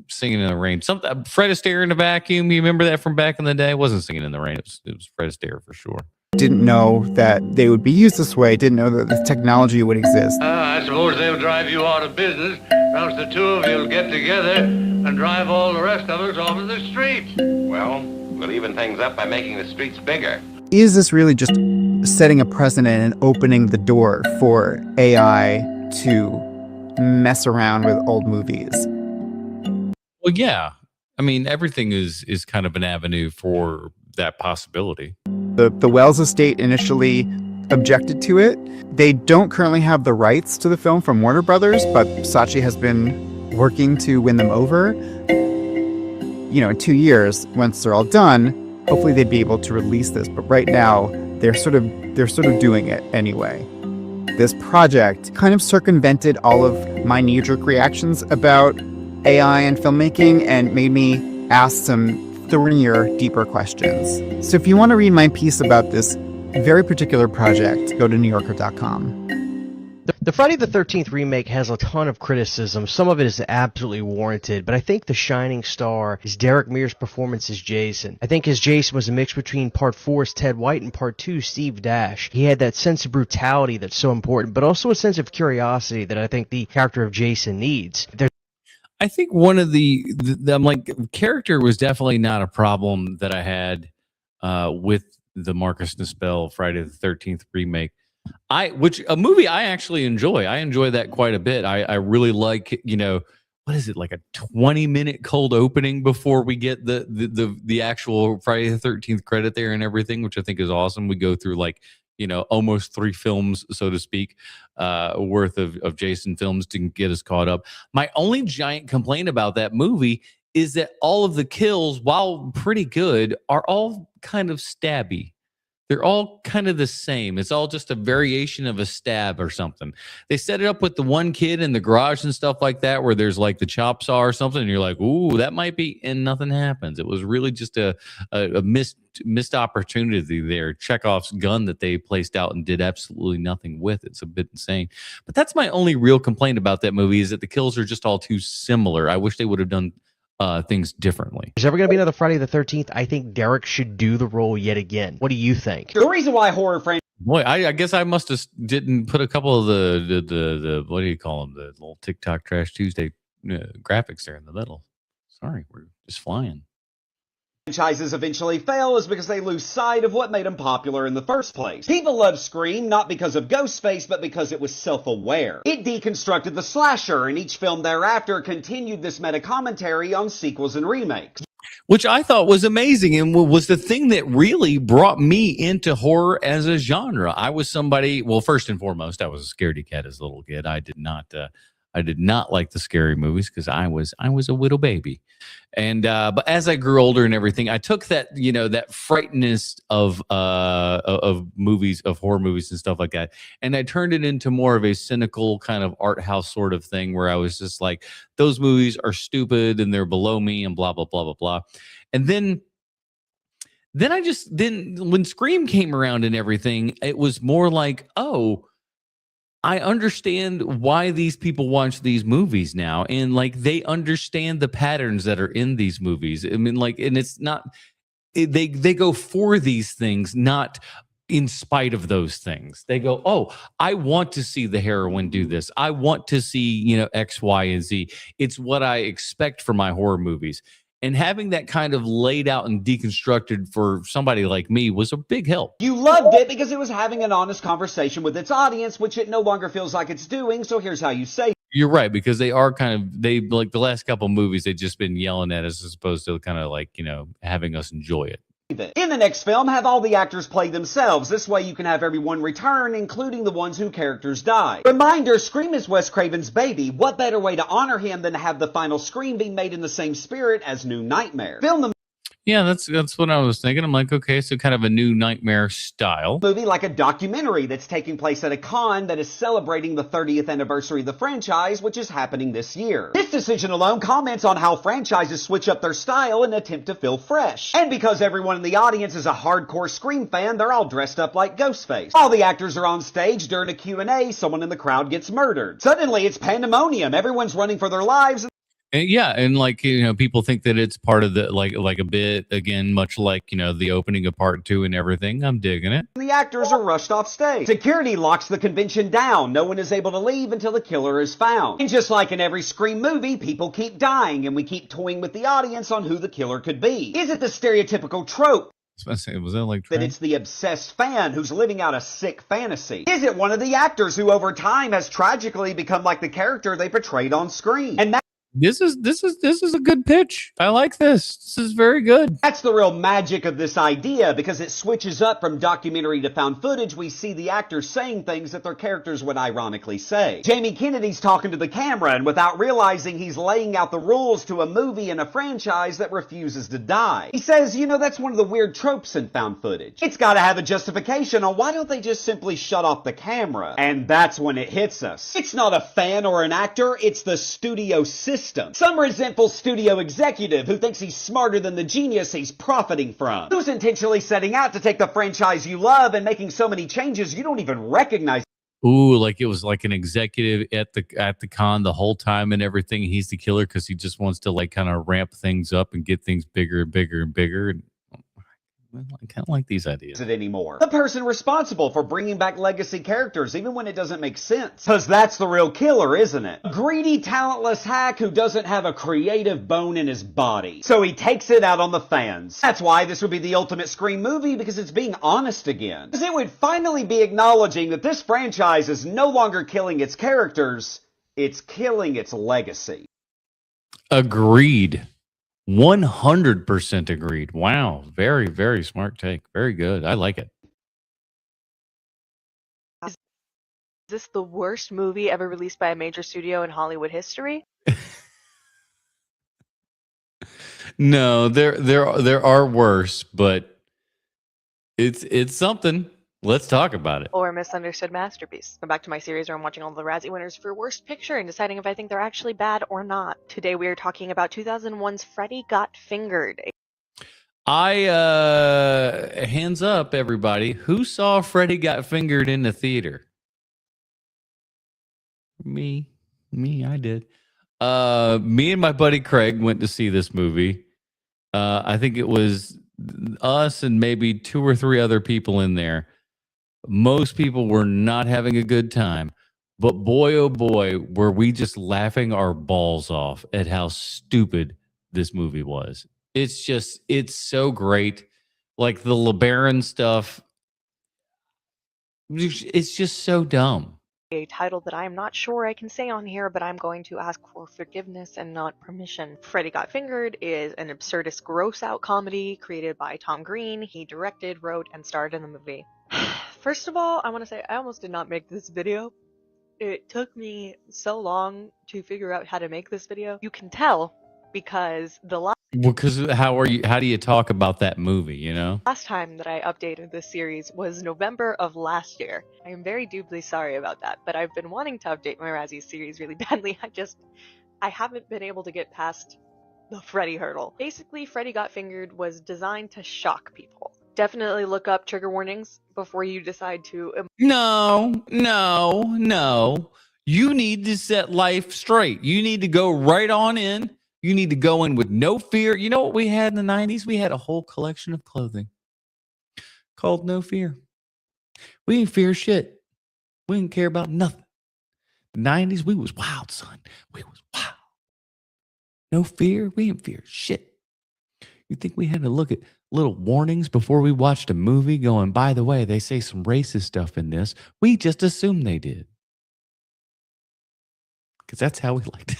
Singing in the Rain, something Fred Astaire in a vacuum? You remember that from back in the day? It wasn't Singing in the Rain, it was Fred Astaire for sure. Didn't know that they would be used this way, didn't know that this technology would exist. I suppose they'll drive you out of business, or else the two of you will get together and drive all the rest of us off of the streets. Well, we'll even things up by making the streets bigger. Is this really just setting a precedent and opening the door for AI to mess around with old movies? Well, yeah. I mean, everything is kind of an avenue for that possibility. The Welles estate initially objected to it. They don't currently have the rights to the film from Warner Brothers, but Saatchi has been working to win them over. In 2 years, once they're all done, hopefully they'd be able to release this. But right now, they're sort of doing it anyway. This project kind of circumvented all of my knee-jerk reactions about AI and filmmaking and made me ask some thornier, deeper questions. So if you want to read my piece about this very particular project, go to newyorker.com. The Friday the 13th remake has a ton of criticism. Some of it is absolutely warranted, but I think the shining star is Derrick Mears' performance as Jason. I think his Jason was a mix between Part 4's Ted White and Part 2's Steve Dash. He had that sense of brutality that's so important, but also a sense of curiosity that I think the character of Jason needs. I think one of the character was definitely not a problem that I had with the Marcus Nispel Friday the 13th remake. Which a movie I actually enjoy. I enjoy that quite a bit. I really like, what is it, like a 20-minute cold opening before we get the actual Friday the 13th credit there and everything, which I think is awesome. We go through like, almost 3 films, so to speak, worth of Jason films to get us caught up. My only giant complaint about that movie is that all of the kills, while pretty good, are all kind of stabby. They're all kind of the same. It's all just a variation of a stab or something. They set it up with the one kid in the garage and stuff like that, where there's like the chop saw or something, and you're like, ooh, that might be, and nothing happens. It was really just a missed opportunity there. Chekhov's gun that they placed out and did absolutely nothing with. It's a bit insane. But that's my only real complaint about that movie, is that the kills are just all too similar. I wish they would have done things differently. There's ever going to be another Friday the 13th, I think Derrick should do the role yet again. What do you think? The reason why horror franchise. Boy, I guess I must have didn't put a couple of the what do you call them, the little TikTok Trash Tuesday graphics there in the middle. Sorry, we're just flying. Franchises eventually fail is because they lose sight of what made them popular in the first place. People love Scream not because of Ghostface, but because it was self-aware. It deconstructed the slasher, and each film thereafter continued this meta-commentary on sequels and remakes. Which I thought was amazing and was the thing that really brought me into horror as a genre. I was somebody, well, first and foremost, I was a scaredy cat as a little kid. I did not like the scary movies because I was a little baby. And but as I grew older and everything, I took that, that frightenness of movies, of horror movies and stuff like that, and I turned it into more of a cynical kind of art house sort of thing, where I was just like, those movies are stupid and they're below me and blah blah blah blah blah. And then when Scream came around and everything, it was more like, oh, I understand why these people watch these movies now, and like they understand the patterns that are in these movies. I mean, like, and it's not they go for these things, not in spite of those things. They go, oh, I want to see the heroine do this. I want to see, X, Y, and Z. It's what I expect from my horror movies. And having that kind of laid out and deconstructed for somebody like me was a big help. You loved it because it was having an honest conversation with its audience, which it no longer feels like it's doing, so here's how you say. You're right, because they are they like the last couple of movies, they've just been yelling at us as opposed to kind of like, having us enjoy it. In the next film, have all the actors play themselves. This way you can have everyone return, including the ones whose characters die. Reminder, Scream is Wes Craven's baby. What better way to honor him than to have the final Scream be made in the same spirit as New Nightmare? Film the Yeah, that's what I was thinking. I'm like, okay, so kind of a New Nightmare style movie, like a documentary that's taking place at a con that is celebrating the 30th anniversary of the franchise, which is happening this year. This decision alone comments on how franchises switch up their style in an attempt to feel fresh. And because everyone in the audience is a hardcore Scream fan, they're all dressed up like Ghostface. All the actors are on stage during a Q&A, someone in the crowd gets murdered. Suddenly, it's pandemonium. Everyone's running for their lives. Yeah, and like, people think that it's part of the like a bit, again, much like, the opening of part 2 and everything. I'm digging it. The actors are rushed off stage. Security locks the convention down. No one is able to leave until the killer is found. And just like in every Scream movie, people keep dying, and we keep toying with the audience on who the killer could be. Is it the stereotypical trope? Was that like that it's the obsessed fan who's living out a sick fantasy? Is it one of the actors who over time has tragically become like the character they portrayed on screen? And This is a good pitch. I like this. This is very good. That's the real magic of this idea, because it switches up from documentary to found footage. We see the actors saying things that their characters would ironically say. Jamie Kennedy's talking to the camera, and without realizing, he's laying out the rules to a movie and a franchise that refuses to die. He says, that's one of the weird tropes in found footage. It's got to have a justification on why don't they just simply shut off the camera? And that's when it hits us. It's not a fan or an actor, it's the studio system. Some resentful studio executive who thinks he's smarter than the genius he's profiting from. Who's intentionally setting out to take the franchise you love and making so many changes you don't even recognize. Ooh, like it was like an executive at the con the whole time and everything. He's the killer because he just wants to like kind of ramp things up and get things bigger and bigger and bigger. And I kind of like these ideas. Anymore. The person responsible for bringing back legacy characters, even when it doesn't make sense. Because that's the real killer, isn't it? A greedy, talentless hack who doesn't have a creative bone in his body. So he takes it out on the fans. That's why this would be the ultimate Scream movie, because it's being honest again. Because it would finally be acknowledging that this franchise is no longer killing its characters, it's killing its legacy. Agreed. 100% agreed. Wow. Very, very smart take. Very good. I like it. this the worst movie ever released by a major studio in Hollywood history? No, there are worse, but it's something. Let's talk about it. Or a misunderstood masterpiece? Go back to my series where I'm watching all the Razzie winners for Worst Picture and deciding if I think they're actually bad or not. Today we are talking about 2001's Freddy Got Fingered. Hands up, everybody. Who saw Freddy Got Fingered in the theater? Me, I did. Me and my buddy Craig went to see this movie. I think it was us and maybe 2 or 3 other people in there. Most people were not having a good time, but boy, oh boy, were we just laughing our balls off at how stupid this movie was. It's so great. Like the LeBaron stuff, it's just so dumb. A title that I'm not sure I can say on here, but I'm going to ask for forgiveness and not permission. Freddy Got Fingered is an absurdist gross-out comedy created by Tom Green. He directed, wrote, and starred in the movie. First of all, I want to say I almost did not make this video. It took me so long to figure out how to make this video. You can tell because Because how do you talk about that movie, you know? last time that I updated this series was November of last year. I am very deeply sorry about that, but I've been wanting to update my Razzie series really badly. I haven't been able to get past the Freddy hurdle. Basically, Freddy Got Fingered was designed to shock people. Definitely look up trigger warnings before you decide to. No. You need to set life straight. You need to go right on in. You need to go in with no fear. You know what we had in the 90s? We had a whole collection of clothing called No Fear. We didn't fear shit. We didn't care about nothing. The 90s, we was wild, son. We was wild. No fear. We didn't fear shit. You think we had to look at little warnings before we watched a movie going, by the way, they say some racist stuff in this. We just assumed they did. Because that's how we liked it.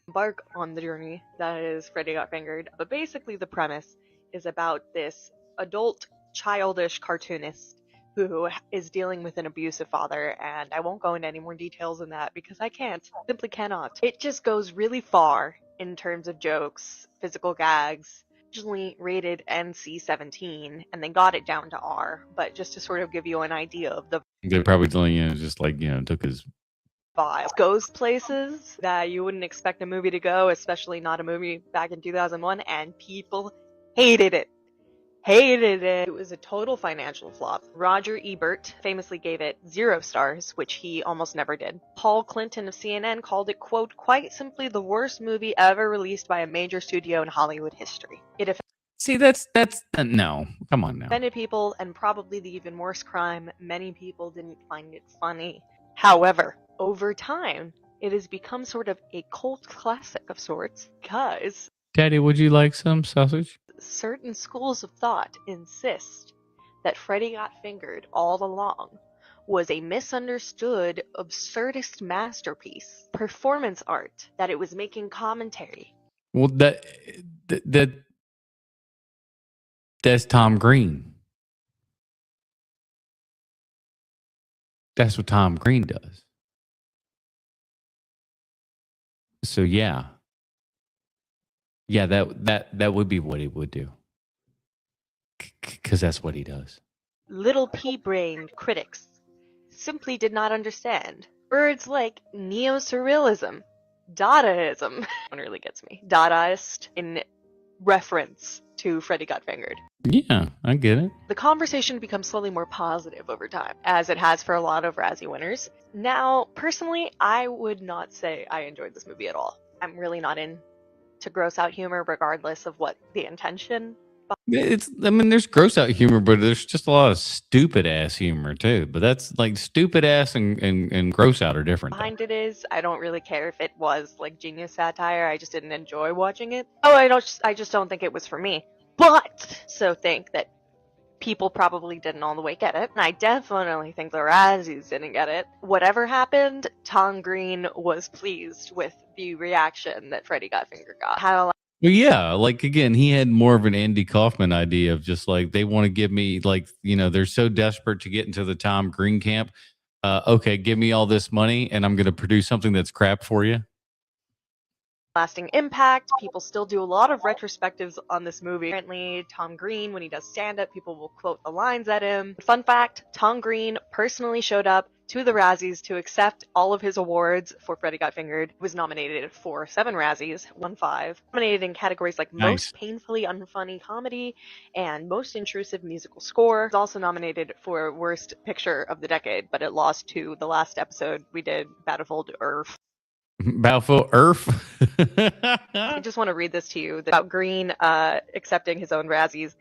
Embark on the journey that is Freddy Got Fingered. But basically the premise is about this adult, childish cartoonist who is dealing with an abusive father, and I won't go into any more details than that because I simply cannot. It just goes really far in terms of jokes, physical gags. Originally rated NC-17, and they got it down to R, but just to sort of give you an idea of the They probably took his vibe. Goes places that you wouldn't expect a movie to go, especially not a movie back in 2001, and people hated it. It was a total financial flop. Roger Ebert famously gave it 0 stars, which he almost never did. Paul Clinton of CNN called it, quote, quite simply the worst movie ever released by a major studio in Hollywood history. It See, that's no. Come on now. offended people, and probably the even worse crime, many people didn't find it funny. However, over time, it has become sort of a cult classic of sorts because Daddy, would you like some sausage? certain schools of thought insist that Freddy Got Fingered all along was a misunderstood, absurdist masterpiece, performance art, that it was making commentary. Well, that's Tom Green. That's what Tom Green does. So yeah, that would be what he would do, because that's what he does. Little pea-brained critics simply did not understand. Words like neo-surrealism, Dadaism, one really gets me. Dadaist in reference to Freddy Got Fingered. Yeah, I get it. The conversation becomes slowly more positive over time, as it has for a lot of Razzie winners. Now, personally, I would not say I enjoyed this movie at all. I'm really not into gross out humor, regardless of what the intention. There's gross out humor, but there's just a lot of stupid ass humor too. But that's like stupid ass and gross out are different. Behind it is, I don't really care if it was like genius satire. I just didn't enjoy watching it. Oh, I just don't think it was for me. But so think that people probably didn't all the way get it, and I definitely think the Razzies didn't get it. Whatever happened, Tom Green was pleased with the reaction that Freddy Got Fingered got. Had a lot. Well, yeah, like again, he had more of an Andy Kaufman idea of just like they want to give me like, you know, they're so desperate to get into the Tom Green camp. okay, give me all this money and I'm going to produce something that's crap for you. Lasting impact. People still do a lot of retrospectives on this movie. Apparently, Tom Green, when he does stand-up, people will quote the lines at him. Fun fact, Tom Green personally showed up to the Razzies to accept all of his awards for Freddy Got Fingered. He was nominated for 7 Razzies, won 5. Nominated in categories like Nice. Most Painfully Unfunny Comedy and Most Intrusive Musical Score. He was also nominated for Worst Picture of the Decade, but it lost to the last episode we did, Battlefield Earth. Battlefield Earth. I just want to read this to you about Green accepting his own Razzies.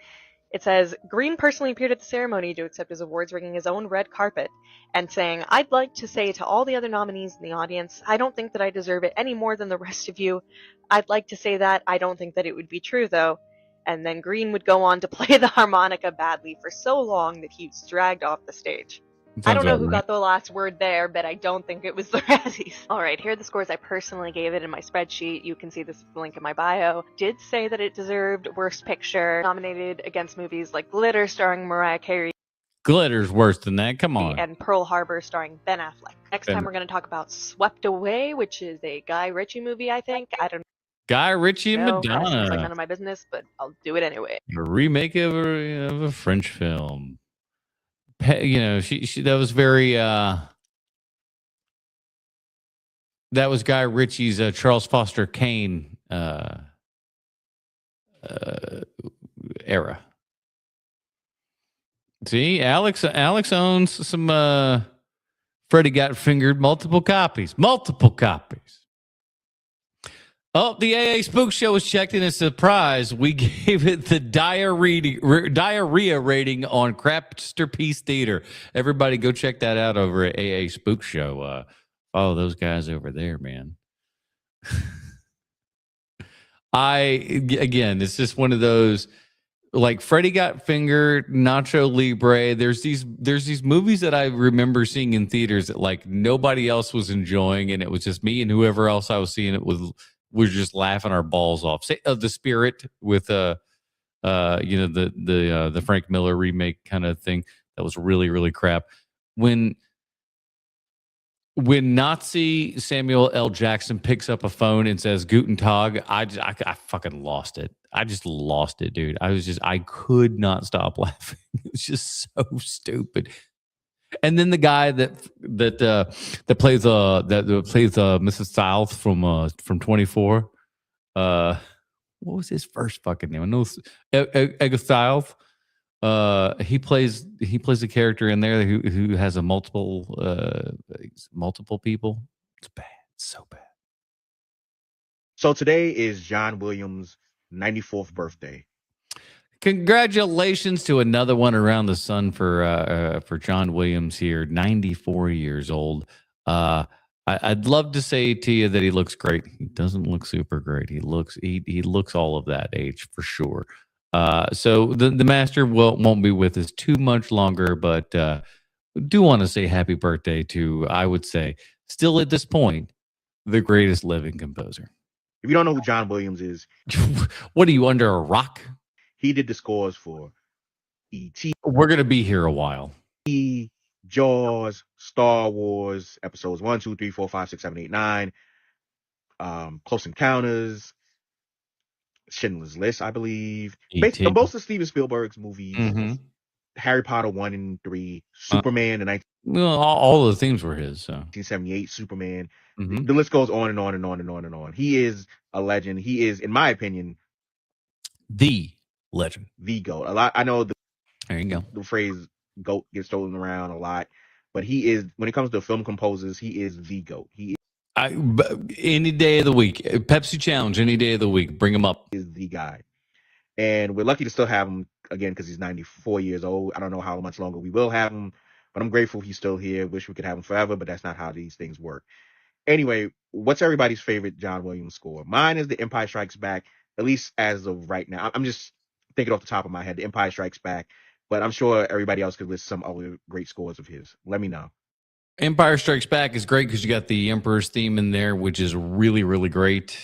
It says, Green personally appeared at the ceremony to accept his awards, ringing his own red carpet and saying, I'd like to say to all the other nominees in the audience, I don't think that I deserve it any more than the rest of you. I'd like to say that. I don't think that it would be true, though. And then Green would go on to play the harmonica badly for so long that he was dragged off the stage. I don't know who got the last word there, but I don't think it was the Razzies. Alright, here are the scores I personally gave it in my spreadsheet. You can see this link in my bio. Did say that it deserved Worst Picture, nominated against movies like Glitter starring Mariah Carey. Glitter's worse than that. Come on. And Pearl Harbor starring Ben Affleck. Next time we're going to talk about Swept Away, which is a Guy Ritchie movie, I think. I don't Guy Ritchie and know. Madonna. Seems like none of my business, but I'll do it anyway. A remake of a French film. You know, she that was very that was Guy Ritchie's Charles Foster Kane era. See, Alex owns some Freddy Got Fingered multiple copies. Oh, the AA Spook Show was checked in a surprise. We gave it the diarrhea rating on Crapsterpiece Theater. Everybody go check that out over at AA Spook Show. Follow those guys over there, man. Again, it's just one of those, like Freddy Got Fingered, Nacho Libre. There's these movies that I remember seeing in theaters that like nobody else was enjoying, and it was just me and whoever else I was seeing it with. We're just laughing our balls off. Say The Spirit with the Frank Miller remake kind of thing that was really, really crap. When Nazi Samuel L. Jackson picks up a phone and says Guten Tag, I fucking lost it. I just lost it, dude. I could not stop laughing. It was just so stupid. And then the guy that plays Mrs. South from 24. What was his first fucking name? I know Egg South. He plays a character in there who has a multiple people. It's bad. It's so bad. So today is John Williams' 94th birthday. Congratulations to another one around the sun for John Williams here, 94 years old. I'd love to say to you that he looks great. He doesn't look super great. He looks all of that age for sure. So the master won't be with us too much longer, but do want to say happy birthday to, I would say, still at this point, the greatest living composer. If you don't know who John Williams is, what are you, under a rock? He did the scores for E.T. We're going to be here a while. Jaws, Star Wars, episodes 1, 2, 3, 4, 5, 6, 7, 8, 9, Close Encounters, Schindler's List, I believe. Basically, most of Steven Spielberg's movies, Harry Potter 1 and 3, Superman, all the themes were his. So 1978, Superman. The list goes on and on and on and on and on. He is a legend. He is, in my opinion, the legend, the GOAT. A lot. I know there you go. The phrase GOAT gets thrown around a lot, but he is, when it comes to film composers, he is the GOAT. He is, any day of the week, Pepsi Challenge, any day of the week, bring him up. Is the guy, and we're lucky to still have him again because he's 94 years old. I don't know how much longer we will have him, but I'm grateful he's still here. Wish we could have him forever, but that's not how these things work. Anyway, what's everybody's favorite John Williams score? Mine is The Empire Strikes Back, at least as of right now. I'm just thinking off the top of my head, The Empire Strikes Back, but I'm sure everybody else could list some other great scores of his. Let me know. Empire Strikes Back is great because you got the Emperor's theme in there, which is really, really great.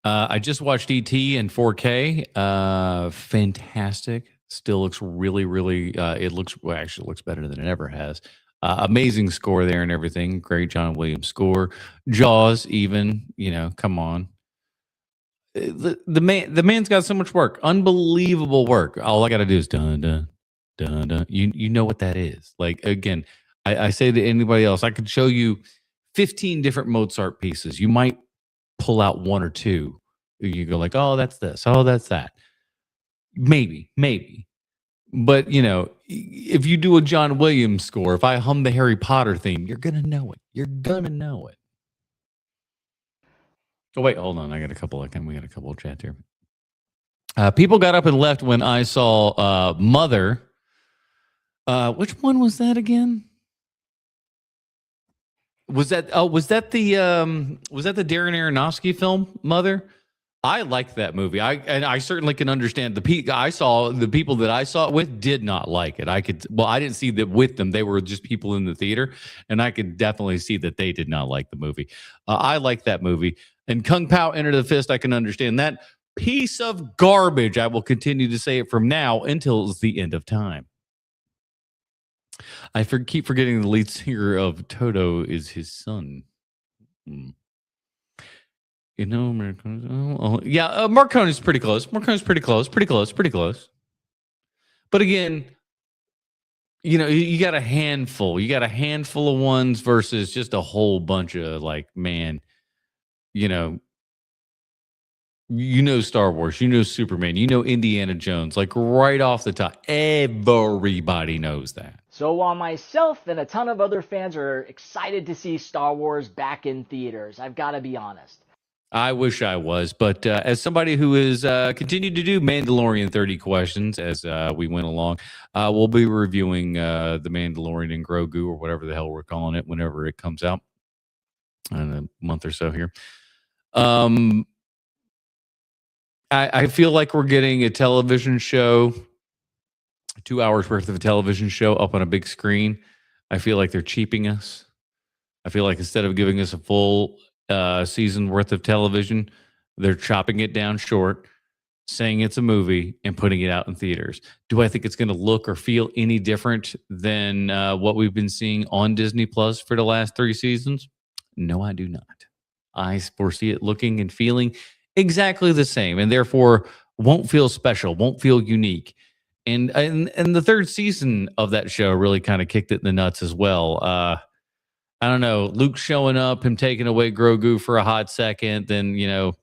I just watched E.T. in 4K. Fantastic. Still looks really, really. Actually looks better than it ever has. Amazing score there and everything. Great John Williams score. Jaws, even come on. The man's got so much work, unbelievable work. All I got to do is dun dun dun dun. You know what that is? Like again, I say to anybody else, I could show you 15 different Mozart pieces. You might pull out one or two. You go like, oh, that's this. Oh, that's that. Maybe. But if you do a John Williams score, if I hum the Harry Potter theme, you're gonna know it. You're gonna know it. Oh wait, hold on. We got a couple of chats here. People got up and left when I saw Mother. Which one was that again? Was that the Darren Aronofsky film, Mother? I liked that movie. I certainly can understand the people that I saw it with did not like it. I didn't see that with them. They were just people in the theater, and I could definitely see that they did not like the movie. I like that movie. And Kung Pao Enter the Fist, I can understand that. Piece of garbage. I will continue to say it from now until it's the end of time. I keep forgetting the lead singer of Toto is his son. Marconi is pretty close. Pretty close. But again, you got a handful. You got a handful of ones versus just a whole bunch of Star Wars, Superman, Indiana Jones, like right off the top. Everybody knows that. So while myself and a ton of other fans are excited to see Star Wars back in theaters, I've got to be honest. I wish I was, but as somebody who has continued to do Mandalorian 30 questions as we went along, we'll be reviewing The Mandalorian and Grogu, or whatever the hell we're calling it, whenever it comes out in a month or so here. I feel like we're getting a television show, 2 hours worth of a television show up on a big screen. I feel like they're cheaping us. I feel like instead of giving us a full season worth of television, they're chopping it down short, saying it's a movie, and putting it out in theaters. Do I think it's going to look or feel any different than what we've been seeing on Disney Plus for the last 3 seasons? No, I do not. I foresee it looking and feeling exactly the same, and therefore won't feel special, won't feel unique. And the 3rd season of that show really kind of kicked it in the nuts as well. I don't know, Luke showing up, him taking away Grogu for a hot second, then the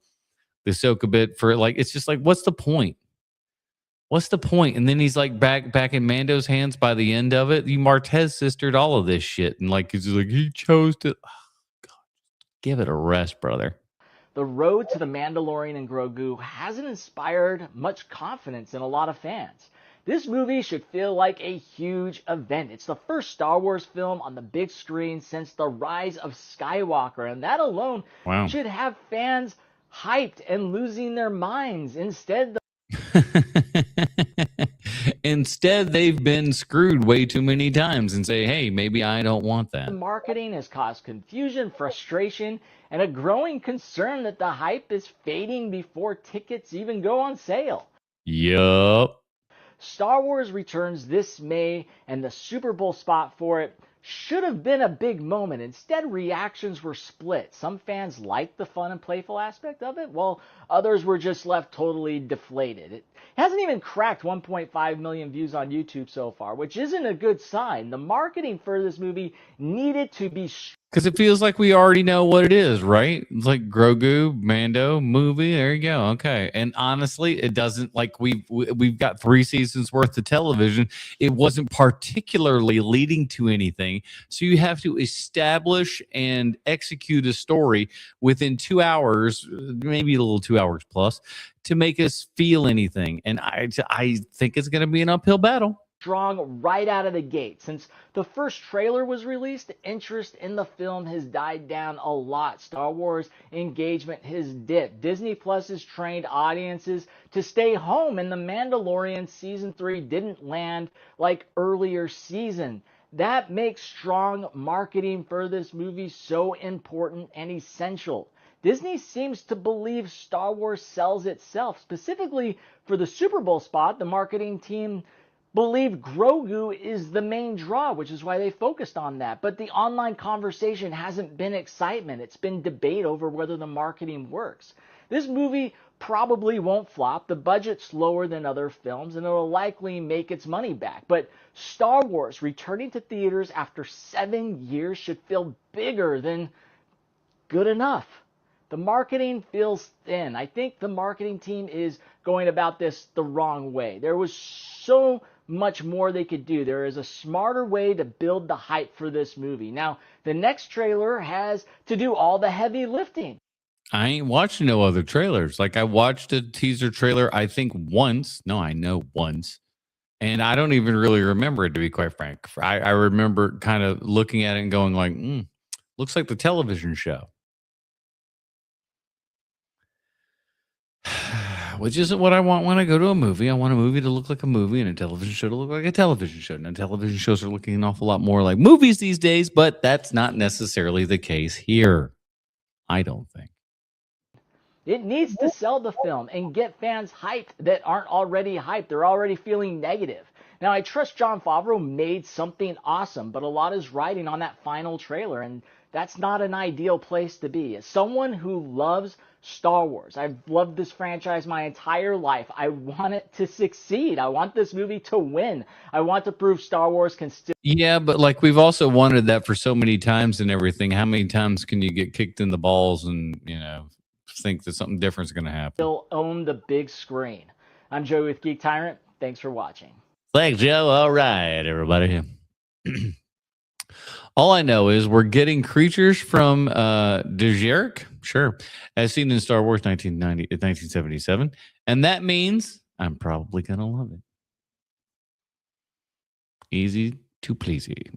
Ahsoka bit for it's just like, what's the point? And then he's like back in Mando's hands by the end of it. You Martez sistered all of this shit, and he chose to. Oh, God, give it a rest, brother. The road to the Mandalorian and Grogu hasn't inspired much confidence in a lot of fans. This movie should feel like a huge event. It's the first Star Wars film on the big screen since The Rise of Skywalker, and that alone should have fans hyped and losing their minds. Instead, they've been screwed way too many times and say, hey, maybe I don't want that. The marketing has caused confusion, frustration, and a growing concern that the hype is fading before tickets even go on sale. Yup. Star Wars returns this May, and the Super Bowl spot for it should have been a big moment. Instead, reactions were split. Some fans liked the fun and playful aspect of it, while others were just left totally deflated. It hasn't even cracked 1.5 million views on YouTube so far, which isn't a good sign. The marketing for this movie needed to be because it feels like we already know what it is, right? It's like Grogu, Mando, movie. There you go. Okay. And honestly, it doesn't, like we've got 3 seasons worth of television. It wasn't particularly leading to anything. So you have to establish and execute a story within 2 hours, maybe a little 2 hours plus, to make us feel anything. And I think it's going to be an uphill battle. Strong right out of the gate. Since the first trailer was released, interest in the film has died down a lot. Star Wars engagement has dipped. Disney Plus has trained audiences to stay home, and The Mandalorian Season 3 didn't land like earlier season. That makes strong marketing for this movie so important and essential. Disney seems to believe Star Wars sells itself. Specifically for the Super Bowl spot, the marketing team believed Grogu is the main draw, which is why they focused on that. But the online conversation hasn't been excitement. It's been debate over whether the marketing works. This movie probably won't flop. The budget's lower than other films, and it'll likely make its money back. But Star Wars returning to theaters after 7 years should feel bigger than good enough. The marketing feels thin. I think the marketing team is going about this the wrong way. There was so much more they could do. There is a smarter way to build the hype for this movie. Now, the next trailer has to do all the heavy lifting. I ain't watching no other trailers. Like, I watched a teaser trailer, I think once. No, I know once. And I don't even really remember it, to be quite frank. I remember kind of looking at it and going like, looks like the television show. Which isn't what I want when I go to a movie. I want a movie to look like a movie and a television show to look like a television show. Now, television shows are looking an awful lot more like movies these days, but that's not necessarily the case here. I don't think. It needs to sell the film and get fans hyped that aren't already hyped. They're already feeling negative. Now, I trust Jon Favreau made something awesome, but a lot is riding on that final trailer, and that's not an ideal place to be. As someone who loves Star Wars, I've loved this franchise my entire life. I want it to succeed. I want this movie to win. I want to prove Star Wars can still... Yeah, but like we've also wanted that for so many times and everything. How many times can you get kicked in the balls and, think that something different is going to happen? Still own the big screen. I'm Joey with Geek Tyrant. Thanks for watching. Thanks, Joe. All right, everybody. All I know is we're getting creatures from Derrick, sure, as seen in Star Wars 1977. And that means I'm probably going to love it. Easy to pleasy.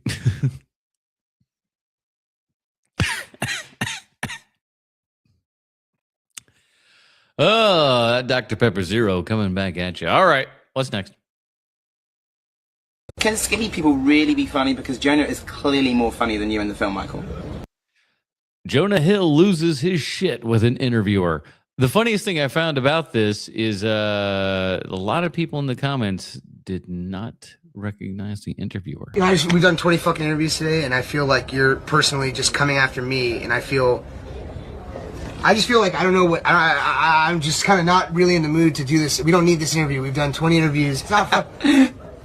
Oh, that Dr. Pepper Zero coming back at you. All right, what's next? Can skinny people really be funny? Because Jonah is clearly more funny than you in the film, Michael. Jonah Hill loses his shit with an interviewer. The funniest thing I found about this is a lot of people in the comments did not recognize the interviewer. We've done 20 fucking interviews today, and I feel like you're personally just coming after me, and I just feel like I don't know what I'm just kind of not really in the mood to do this. We don't need this interview. We've done 20 interviews. It's not fun.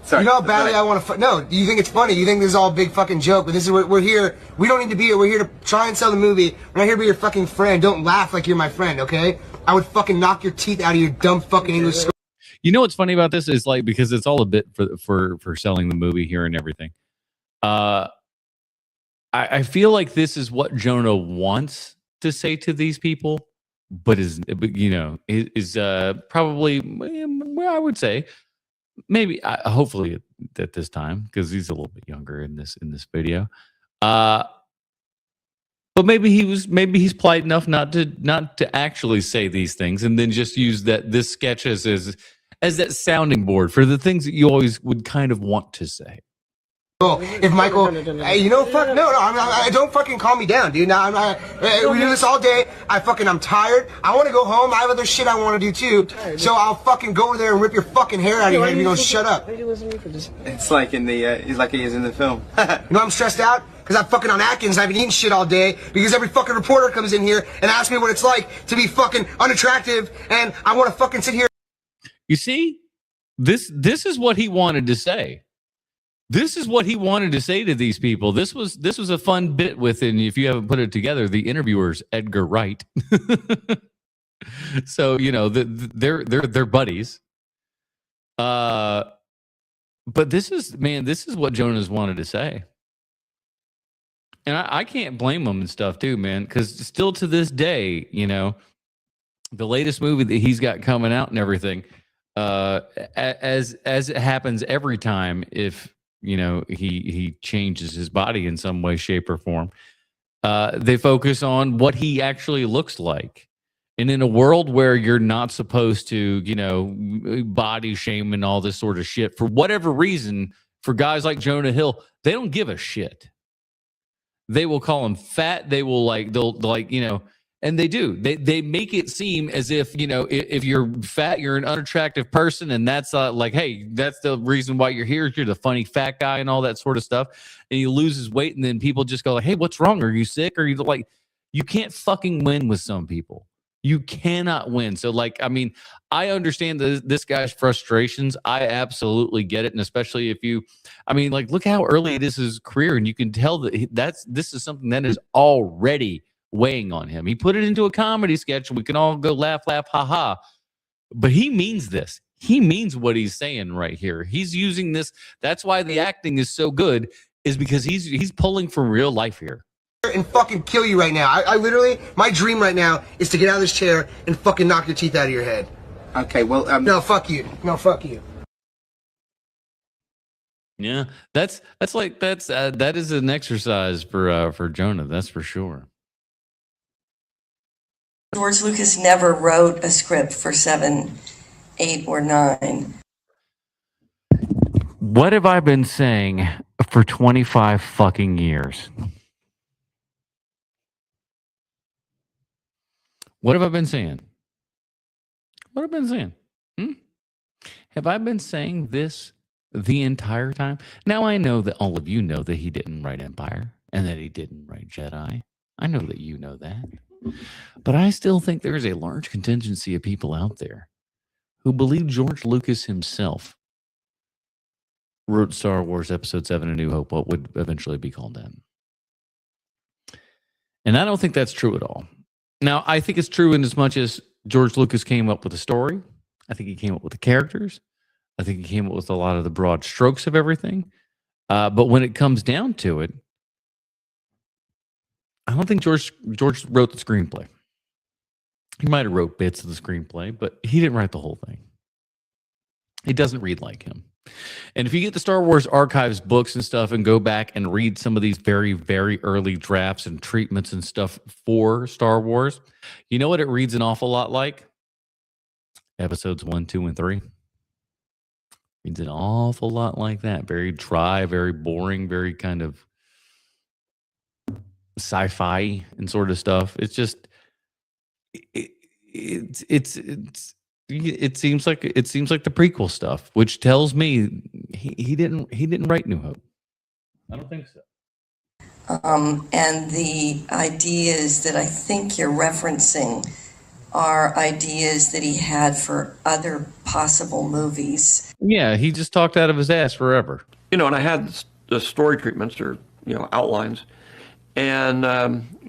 Sorry, you know how badly I want to. No, you think it's funny? You think this is all a big fucking joke? But this is we're here. We don't need to be here. We're here to try and sell the movie. We're not here to be your fucking friend. Don't laugh like you're my friend, okay? I would fucking knock your teeth out of your dumb fucking English school. You know what's funny about this is like because it's all a bit for selling the movie here and everything. I feel like this is what Jonah wants to say to these people, but is probably, well, I would say maybe hopefully at this time because he's a little bit younger in this video, but maybe he's polite enough not to actually say these things and then just use this sketch as that sounding board for the things that you always would kind of want to say. If Michael, fuck no, I don't fucking calm me down, dude. Now we do this all day. I'm tired. I want to go home. I have other shit I want to do too. So I'll fucking go over there and rip your fucking hair out of your head if you don't shut up. It's like he's like he is in the film. I'm stressed out because I'm fucking on Atkins. I've been eating shit all day because every fucking reporter comes in here and asks me what it's like to be fucking unattractive, and I want to fucking sit here. You see, this is what he wanted to say. This is what he wanted to say to these people. This was a fun bit within, if you haven't put it together, the interviewer's Edgar Wright. So, they're buddies. But this is what Jonah's wanted to say. And I can't blame him and stuff too, man, because still to this day, the latest movie that he's got coming out and everything, as it happens every time, if he changes his body in some way, shape, or form, they focus on what he actually looks like. And in a world where you're not supposed to, body shame and all this sort of shit, for whatever reason, for guys like Jonah Hill, they don't give a shit. They will call him fat. They will they'll And they do. They make it seem as if, if you're fat, you're an unattractive person, and that's like, hey, that's the reason why you're here. You're the funny fat guy and all that sort of stuff. And he loses weight, and then people just go like, hey, what's wrong? Are you sick? Or you like, you can't fucking win with some people. You cannot win. So, like, I mean, I understand this guy's frustrations. I absolutely get it, and especially if look how early it is his career, and you can tell that this is something that is already weighing on him. He put it into a comedy sketch. We can all go laugh, ha ha. But he means this. He means what he's saying right here. He's using this. That's why the acting is so good, is because he's pulling from real life here. And fucking kill you right now. I literally, my dream right now is to get out of this chair and fucking knock your teeth out of your head. Okay, well, no, fuck you. No, fuck you. Yeah, that is an exercise for Jonah. That's for sure. George Lucas never wrote a script for 7, 8, or 9. What have I been saying for 25 fucking years? What have I been saying? What have I been saying? Have I been saying this the entire time? Now I know that all of you know that he didn't write Empire and that he didn't write Jedi. I know that you know that. But I still think there is a large contingency of people out there who believe George Lucas himself wrote Star Wars Episode 7 A New Hope, what would eventually be called that. And I don't think that's true at all. Now, I think it's true in as much as George Lucas came up with a story. I think he came up with the characters. I think he came up with a lot of the broad strokes of everything. But when it comes down to it, I don't think George wrote the screenplay. He might have wrote bits of the screenplay, but he didn't write the whole thing. It doesn't read like him. And if you get the Star Wars Archives books and stuff and go back and read some of these very, very early drafts and treatments and stuff for Star Wars, you know what it reads an awful lot like? Episodes 1, 2, and 3. Reads an awful lot like that. Very dry, very boring, very kind of sci-fi and sort of stuff. It's just it seems like the prequel stuff, which tells me he didn't write New Hope. I don't think so. And the ideas that I think you're referencing are ideas that he had for other possible movies. Yeah, he just talked out of his ass forever. And I had the story treatments or outlines, and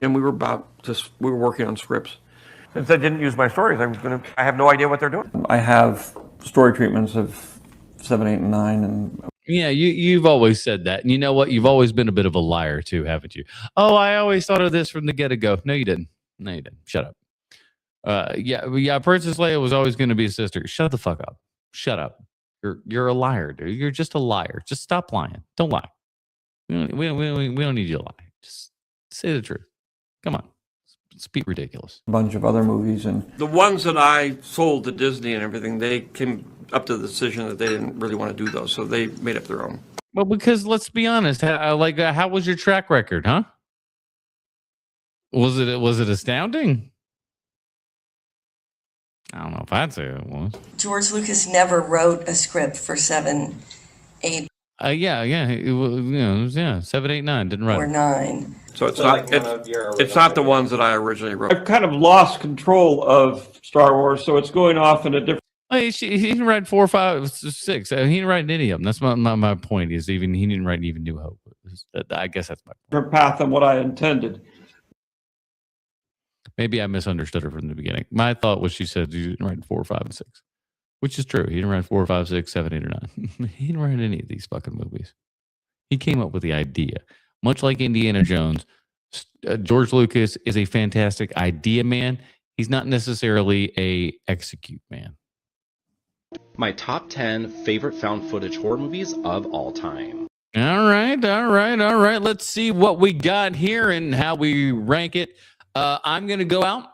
we were working on scripts. Since I didn't use my stories, I have no idea what they're doing. I have story treatments of 7, 8, and 9, and yeah, you've always said that, and you know what? You've always been a bit of a liar too, haven't you? Oh, I always thought of this from the get-go. No, you didn't. No, you didn't. Shut up. Yeah. Princess Leia was always going to be a sister. Shut the fuck up. Shut up. You're a liar, dude. You're just a liar. Just stop lying. Don't lie. We don't need you to lie. Just say the truth. Come on. It's ridiculous. a bunch of other movies. And the ones that I sold to Disney and everything, they came up to the decision that they didn't really want to do those, so they made up their own. Well, because let's be honest, how was your track record, huh? Was it astounding? I don't know if I'd say it was. George Lucas never wrote a script for 7, 8. Yeah. It was, 7, 8, 9. Didn't write or 9. So it's not the ones that I originally wrote. I've kind of lost control of Star Wars, so it's going off in a different. He didn't write 4, 5, 6. He didn't write any of them. That's my point. Is he didn't write even New Hope. I guess that's my point. Different path than what I intended. Maybe I misunderstood her from the beginning. My thought was she said he didn't write 4, 5, and 6, which is true. He didn't write 4, 5, 6, 7, 8, or 9. He didn't write any of these fucking movies. He came up with the idea. Much like Indiana Jones, George Lucas is a fantastic idea man. He's not necessarily a execute man. My top 10 favorite found footage horror movies of all time. All right. Let's see what we got here and how we rank it. I'm going to go out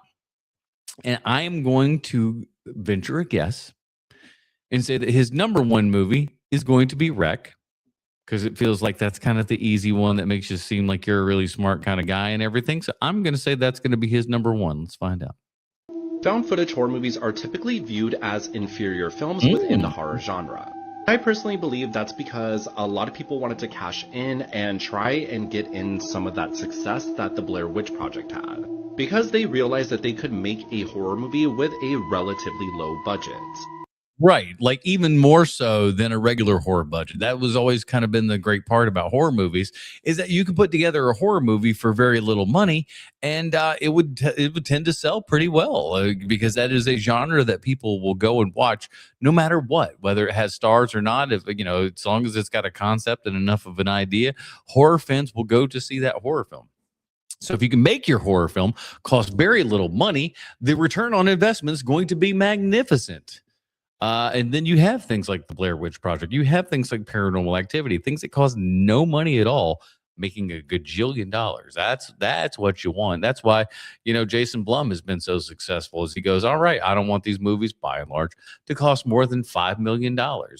and I am going to venture a guess and say that his number one movie is going to be Wreck. because it feels like that's kind of the easy one that makes you seem like you're a really smart kind of guy and everything. So I'm going to say that's going to be his number one. Let's find out. Found footage horror movies are typically viewed as inferior films within the horror genre. I personally believe that's because a lot of people wanted to cash in and try and get in some of that success that the Blair Witch Project had, because they realized that they could make a horror movie with a relatively low budget. Right. Like even more so than a regular horror budget. That was always kind of been the great part about horror movies, is that you can put together a horror movie for very little money and it would tend to sell pretty well because that is a genre that people will go and watch no matter what, whether it has stars or not. If, you know, as long as it's got a concept and enough of an idea, horror fans will go to see that horror film. So if you can make your horror film cost very little money, the return on investment is going to be magnificent. And then you have things like the Blair Witch Project. You have things like Paranormal Activity, things that cost no money at all, making a gajillion dollars. That's what you want. That's why, you know, Jason Blum has been so successful, as he goes, all right, I don't want these movies, by and large, to cost more than $5 million.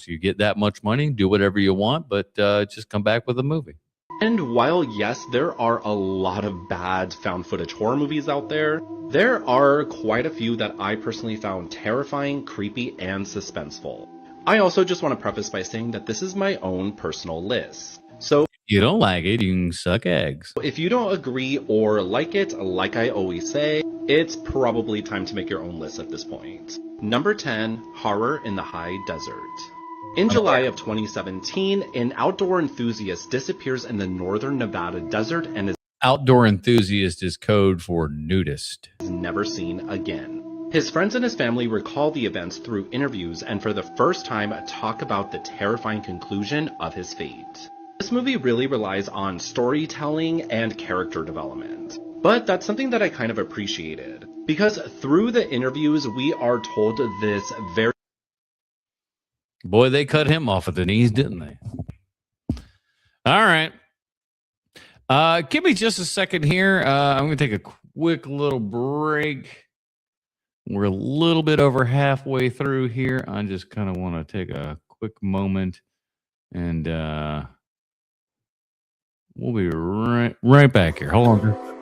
You get that much money, do whatever you want, but just come back with a movie. And while, yes, there are a lot of bad found footage horror movies out there, there are quite a few that I personally found terrifying, creepy, and suspenseful. I also just want to preface by saying that this is my own personal list. So if you don't like it, you can suck eggs. If you don't agree or like it, like I always say, it's probably time to make your own list at this point. Number 10, Horror in the High Desert. In July of 2017, an outdoor enthusiast disappears in the northern Nevada desert and is outdoor enthusiast is code for nudist. Never seen again. His friends and his family recall the events through interviews and for the first time talk about the terrifying conclusion of his fate. This movie really relies on storytelling and character development. But that's something that I kind of appreciated, because through the interviews we are told this very... Boy, they cut him off at the knees, didn't they? All right. Give me just a second here. I'm going to take a quick little break. We're a little bit over halfway through here. I just kind of want to take a quick moment, and we'll be right back here. Hold on, girl.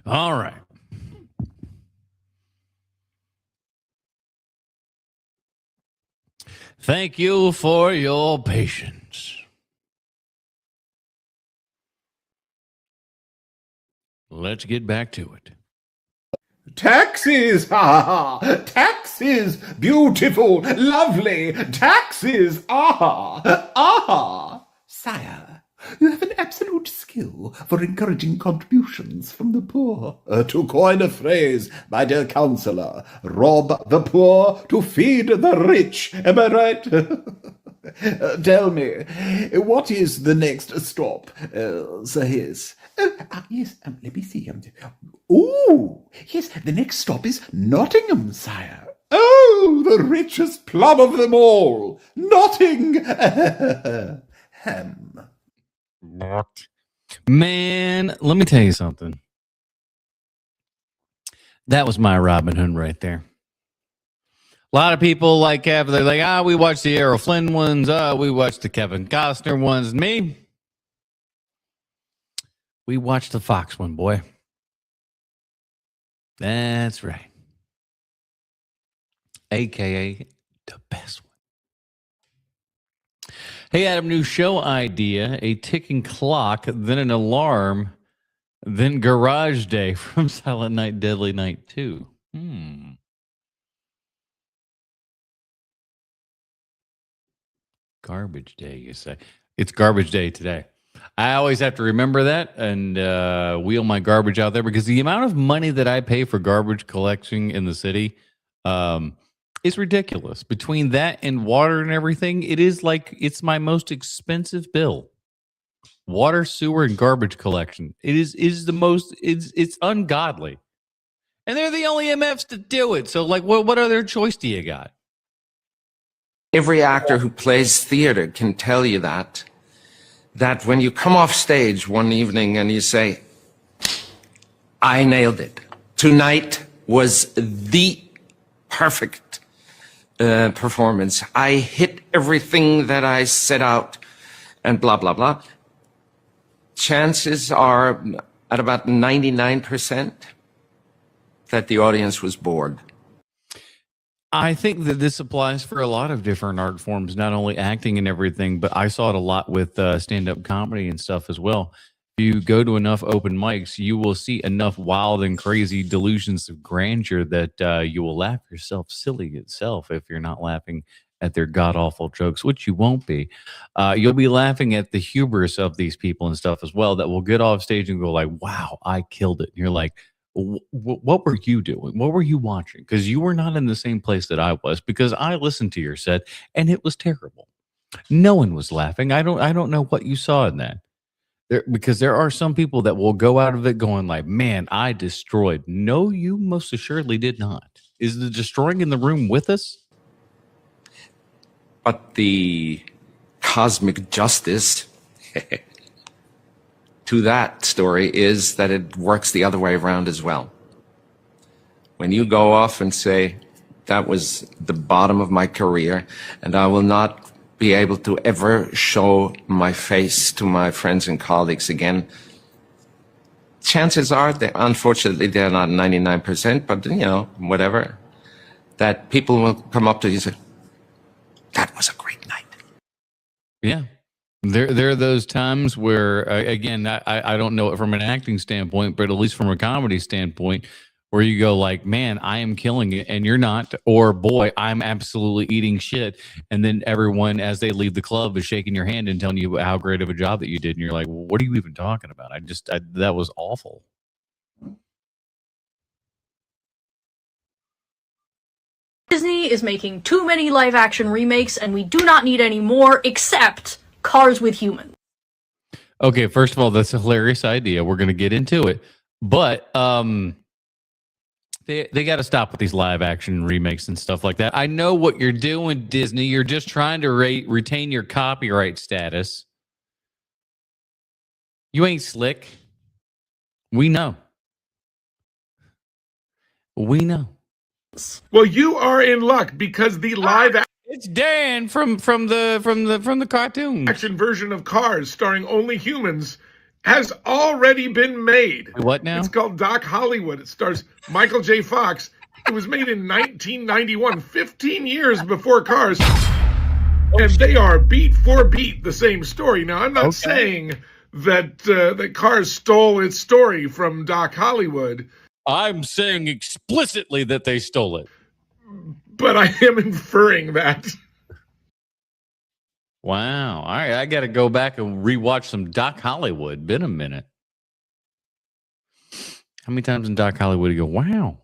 All right. Thank you for your patience. Let's get back to it. Taxes, ha ha ha! Taxes, beautiful, lovely, taxes, ah! Sire, you have an absolute skill for encouraging contributions from the poor. To coin a phrase, my dear counselor, rob the poor to feed the rich. Am I right? Tell me, what is the next stop, Sir Hiss? Yes, let me see. Oh, yes, the next stop is Nottingham, sire. Oh, the richest plum of them all, Nottingham. Man, let me tell you something. That was my Robin Hood right there. A lot of people they're like, we watched the Errol Flynn ones, we watched the Kevin Costner ones. Me, we watched the Fox one, boy. That's right. AKA the best one. Hey, Adam, new show idea, a ticking clock, then an alarm, then Garage Day from Silent Night, Deadly Night 2. Garbage Day, you say. It's Garbage Day today. I always have to remember that and wheel my garbage out there because the amount of money that I pay for garbage collection in the city is ridiculous. Between that and water and everything, it's my most expensive bill. Water, sewer, and garbage collection. It's ungodly. And they're the only MFs to do it. So what other choice do you got? Every actor who plays theater can tell you that when you come off stage one evening and you say, I nailed it. Tonight was the perfect performance. I hit everything that I set out and blah, blah, blah. Chances are at about 99% that the audience was bored. I think that this applies for a lot of different art forms, not only acting and everything, but I saw it a lot with stand-up comedy and stuff as well. If you go to enough open mics, you will see enough wild and crazy delusions of grandeur that you will laugh yourself silly itself if you're not laughing at their god-awful jokes, which you won't be. You'll be laughing at the hubris of these people and stuff as well that will get off stage and go like, wow, I killed it. And you're like, what were you doing? What were you watching? Because you were not in the same place that I was, because I listened to your set and it was terrible. No one was laughing. I don't know what you saw in that. Because there are some people that will go out of it going like, man, I destroyed. No, you most assuredly did not. Is the destroying in the room with us? But the cosmic justice to that story is that it works the other way around as well. When you go off and say, that was the bottom of my career, and I will not be able to ever show my face to my friends and colleagues again, chances are that, unfortunately, they're not 99%, but, whatever, that people will come up to you and say, that was a great night. Yeah. There are those times where, again, I don't know it from an acting standpoint, but at least from a comedy standpoint, where you go like, man, I am killing it, and you're not, or boy, I'm absolutely eating shit. And then everyone, as they leave the club, is shaking your hand and telling you how great of a job that you did. And you're like, well, what are you even talking about? That was awful. Disney is making too many live action remakes, and we do not need any more except Cars with Humans. Okay, first of all, that's a hilarious idea. We're going to get into it. But they got to stop with these live action remakes and stuff like that. I know what you're doing, Disney. You're just trying to retain your copyright status. You ain't slick. We know. We know. Well, you are in luck because the live It's Dan from the cartoon action version of Cars, starring only humans, has already been made. What now? It's called Doc Hollywood. It stars Michael J. Fox. It was made in 1991, 15 years before Cars. And they are beat for beat the same story. Now, I'm not saying that that Cars stole its story from Doc Hollywood. I'm saying explicitly that they stole it. But I am inferring that. Wow. All right. I got to go back and rewatch some Doc Hollywood. Been a minute. How many times in Doc Hollywood you go, wow.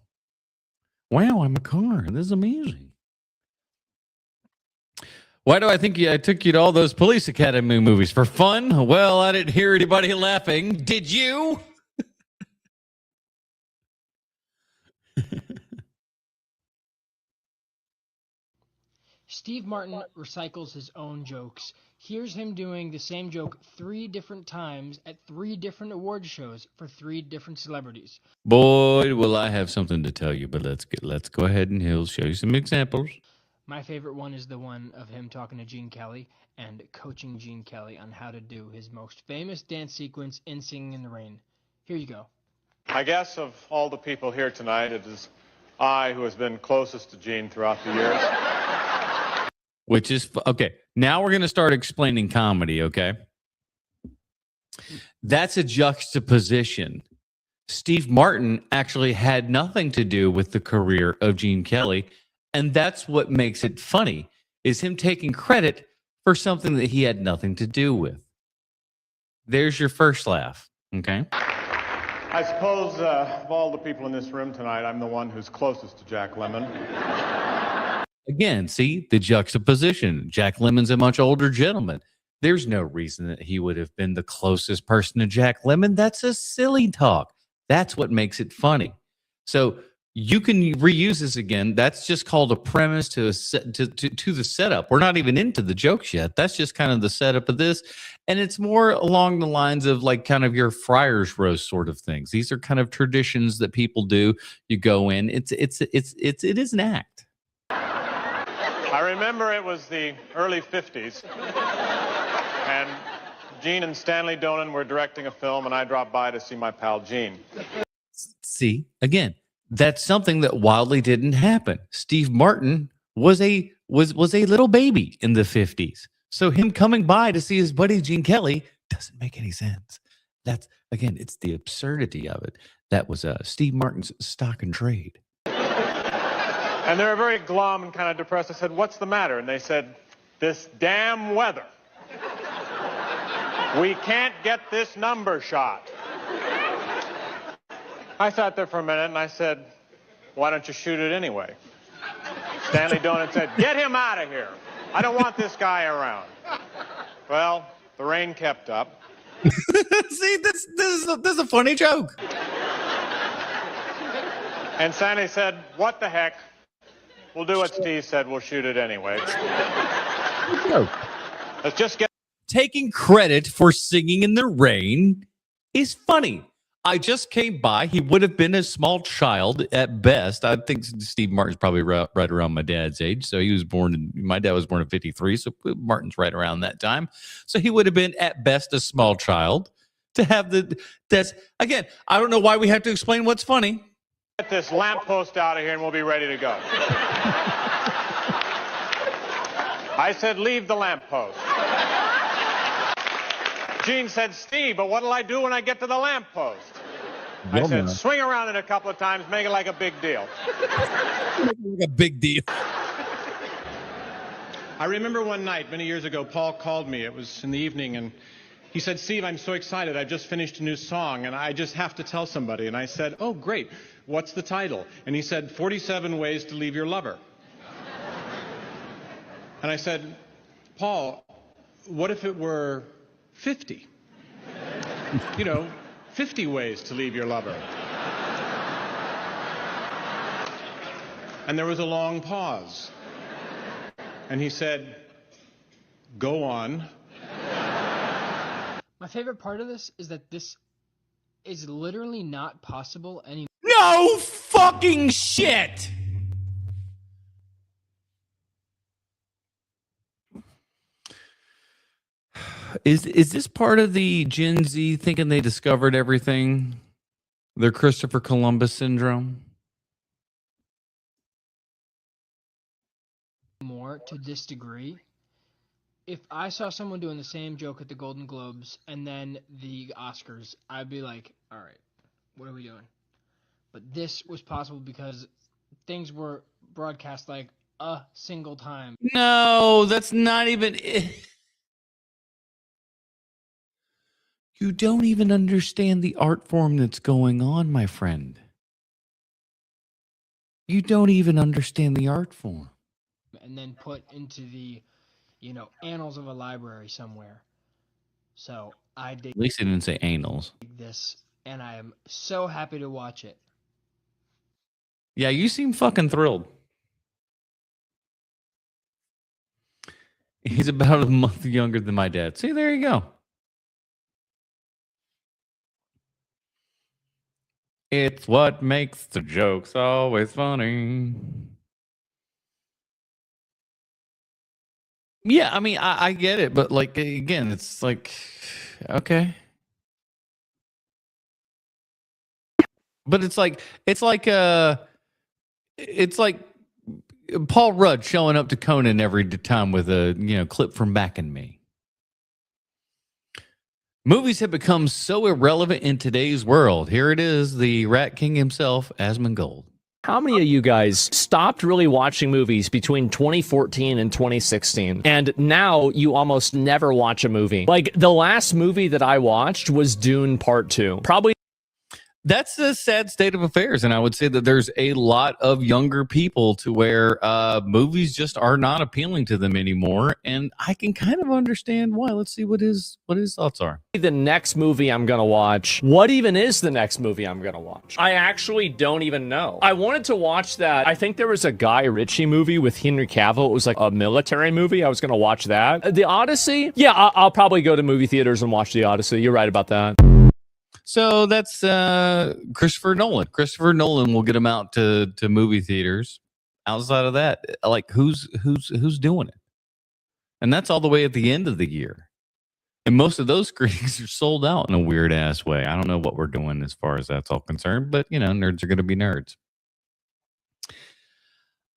Wow, I'm a car. This is amazing. Why do I think I took you to all those Police Academy movies? For fun? Well, I didn't hear anybody laughing. Did you? Steve Martin recycles his own jokes. Here's him doing the same joke 3 different times at 3 different award shows for 3 different celebrities. Boy, will I have something to tell you, but let's go ahead and he'll show you some examples. My favorite one is the one of him talking to Gene Kelly and coaching Gene Kelly on how to do his most famous dance sequence in Singing in the Rain. Here you go. I guess of all the people here tonight, it is I who has been closest to Gene throughout the years. Which is, okay, now we're going to start explaining comedy, okay? That's a juxtaposition. Steve Martin actually had nothing to do with the career of Gene Kelly, and that's what makes it funny, is him taking credit for something that he had nothing to do with. There's your first laugh, okay? I suppose of all the people in this room tonight, I'm the one who's closest to Jack Lemmon. Again, see the juxtaposition. Jack Lemmon's a much older gentleman. There's no reason that he would have been the closest person to Jack Lemmon. That's a silly talk. That's what makes it funny. So you can reuse this again. That's just called a premise to the setup. We're not even into the jokes yet. That's just kind of the setup of this. And it's more along the lines of like kind of your Friars roast sort of things. These are kind of traditions that people do. You go in. It is an act. I remember it was the early 50s, and Gene and Stanley Donen were directing a film, and I dropped by to see my pal Gene. See, again, that's something that wildly didn't happen. Steve Martin was a little baby in the 50s. So him coming by to see his buddy Gene Kelly doesn't make any sense. That's, again, it's the absurdity of it. That was Steve Martin's stock and trade. And they were very glum and kind of depressed. I said, "What's the matter?" And they said, "This damn weather. We can't get this number shot." I sat there for a minute and I said, "Why don't you shoot it anyway?" Stanley Donen said, "Get him out of here. I don't want this guy around." Well, the rain kept up. See, this is a funny joke. And Stanley said, "What the heck? We'll do what Steve said. We'll shoot it anyway. Let's just get..." Taking credit for Singing in the Rain is funny. I just came by. He would have been a small child at best. I think Steve Martin's probably right around my dad's age. So he was my dad was born in 53. So Martin's right around that time. So he would have been at best a small child to have that's, again, I don't know why we have to explain what's funny. Get this lamppost out of here and we'll be ready to go. I said, "Leave the lamppost." Gene said, "Steve, but what'll I do when I get to the lamppost?" I said, "Swing around it a couple of times, make it like a big deal." Like a big deal. I remember one night, many years ago, Paul called me. It was in the evening, and he said, "Steve, I'm so excited. I've just finished a new song, and I just have to tell somebody." And I said, "Oh, great. What's the title?" And he said, 47 Ways to Leave Your Lover. And I said, "Paul, what if it were 50? 50 ways to leave your lover." And there was a long pause. And he said, "Go on." My favorite part of this is that this is literally not possible anymore. No fucking shit. Is this part of the Gen Z thinking they discovered everything? Their Christopher Columbus syndrome? More to this degree. If I saw someone doing the same joke at the Golden Globes and then the Oscars, I'd be like, all right, what are we doing? But this was possible because things were broadcast like a single time. No, that's not even it. You don't even understand the art form that's going on, my friend. You don't even understand the art form. And then put into the, annals of a library somewhere. So I dig At least they didn't say anals. this, and I am so happy to watch it. Yeah, you seem fucking thrilled. He's about a month younger than my dad. See, there you go. It's what makes the jokes always funny. Yeah, I mean, I get it, but like again, it's like okay. But it's like Paul Rudd showing up to Conan every time with a clip from Back in Me. Movies have become so irrelevant in today's world. Here it is, the Rat King himself, Asmongold. How many of you guys stopped really watching movies between 2014 and 2016? And now you almost never watch a movie. Like the last movie that I watched was Dune Part 2. Probably. That's the sad state of affairs. And I would say that there's a lot of younger people to where movies just are not appealing to them anymore. And I can kind of understand why. Let's see what his thoughts are. The next movie I'm going to watch. What even is the next movie I'm going to watch? I actually don't even know. I wanted to watch that. I think there was a Guy Ritchie movie with Henry Cavill. It was like a military movie. I was going to watch that. The Odyssey? Yeah, I'll probably go to movie theaters and watch The Odyssey. You're right about that. So that's Christopher Nolan. Christopher Nolan will get him out to movie theaters. Outside of that, like who's doing it? And that's all the way at the end of the year. And most of those screenings are sold out in a weird ass way. I don't know what we're doing as far as that's all concerned, but nerds are going to be nerds.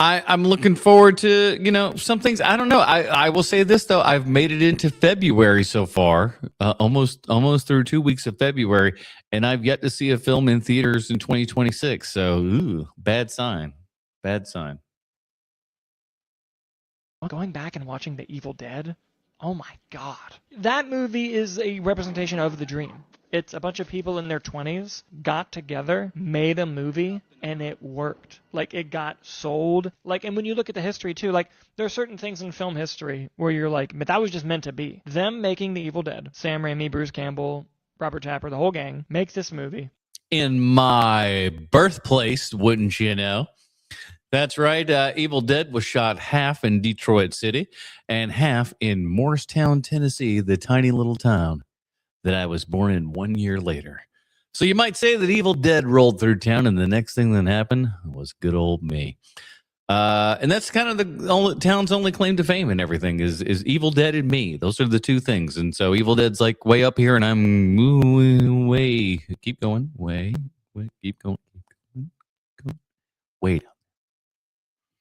I'm looking forward to, some things. I don't know. I will say this, though. I've made it into February so far, almost through 2 weeks of February, and I've yet to see a film in theaters in 2026. So, bad sign. Bad sign. Going back and watching The Evil Dead, oh my God. That movie is a representation of the dream. It's a bunch of people in their 20s got together, made a movie, and it worked. Like, it got sold. Like, and when you look at the history, too, like, there are certain things in film history where you're like, but that was just meant to be. Them making The Evil Dead, Sam Raimi, Bruce Campbell, Robert Tapper, the whole gang, make this movie. In my birthplace, wouldn't you know? That's right. Evil Dead was shot half in Detroit City and half in Morristown, Tennessee, the tiny little town that I was born in 1 year later. So you might say that Evil Dead rolled through town, and the next thing that happened was good old me. And that's kind of the town's only claim to fame and everything is Evil Dead and me. Those are the two things. And so Evil Dead's like way up here, and I'm way. Keep going. Keep going. Wait.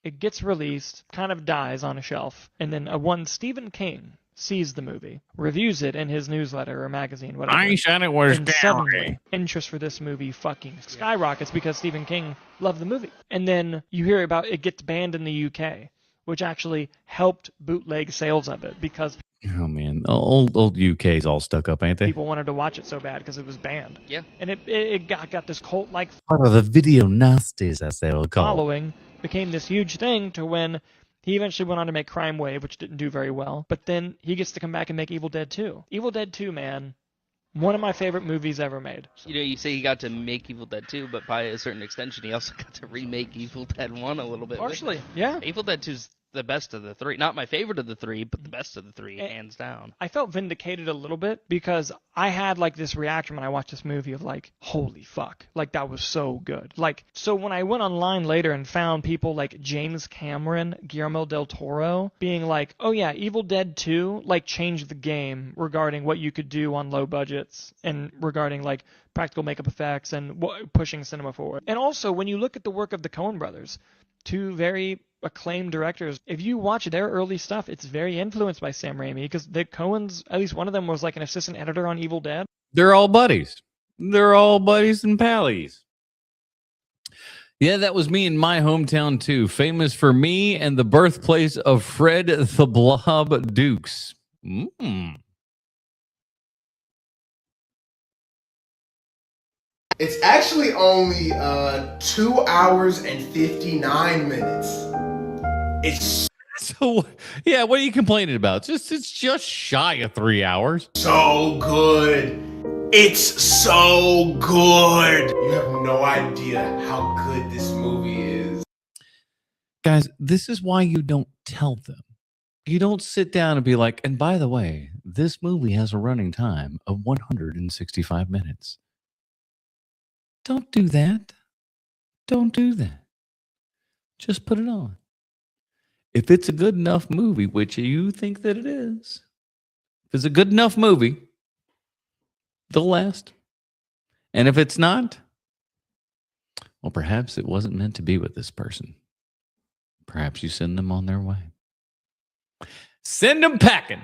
It gets released, kind of dies on a shelf, and then one Stephen King sees the movie, reviews it in his newsletter or magazine, whatever. I said it was and scary. Suddenly, interest for this movie fucking skyrockets because Stephen King loved the movie. And then you hear about it gets banned in the UK, which actually helped bootleg sales of it because oh man, old UK's all stuck up, ain't they? people wanted to watch it so bad because it was banned. Yeah. And it got this cult-like Part of the video nasties, as they will call it. following, became this huge thing to when he eventually went on to make Crime Wave, which didn't do very well. But then he gets to come back and make Evil Dead 2. Evil Dead 2, man, one of my favorite movies ever made. You say he got to make Evil Dead 2, but by a certain extension, he also got to remake Evil Dead 1 a little bit. Partially, yeah. Evil Dead 2's the best of the three. Not my favorite of the three, but the best of the three, hands down. I felt vindicated a little bit because I had like this reaction when I watched this movie of like, holy fuck, like that was so good. Like, so when I went online later and found people like James Cameron, Guillermo del Toro being like, oh yeah, Evil Dead 2 like changed the game regarding what you could do on low budgets and regarding like practical makeup effects and pushing cinema forward. And also when you look at the work of the Coen brothers, two very acclaimed directors, if you watch their early stuff, it's very influenced by Sam Raimi because the Coens, at least one of them was like an assistant editor on Evil Dead. They're all buddies. They're all buddies and pallies. Yeah, that was me in my hometown too. Famous for me and the birthplace of Fred the Blob Dukes. It's actually only 2 hours and 59 minutes. It's So, yeah, what are you complaining about? It's just shy of 3 hours. so good. It's so good. You have no idea how good this movie is. Guys, this is why you don't tell them. You don't sit down and be like, and by the way, this movie has a running time of 165 minutes. Don't do that. Don't do that. Just put it on. If it's a good enough movie, which you think that it is, if it's a good enough movie, they'll last. And if it's not, well, perhaps it wasn't meant to be with this person. Perhaps you send them on their way. Send them packing.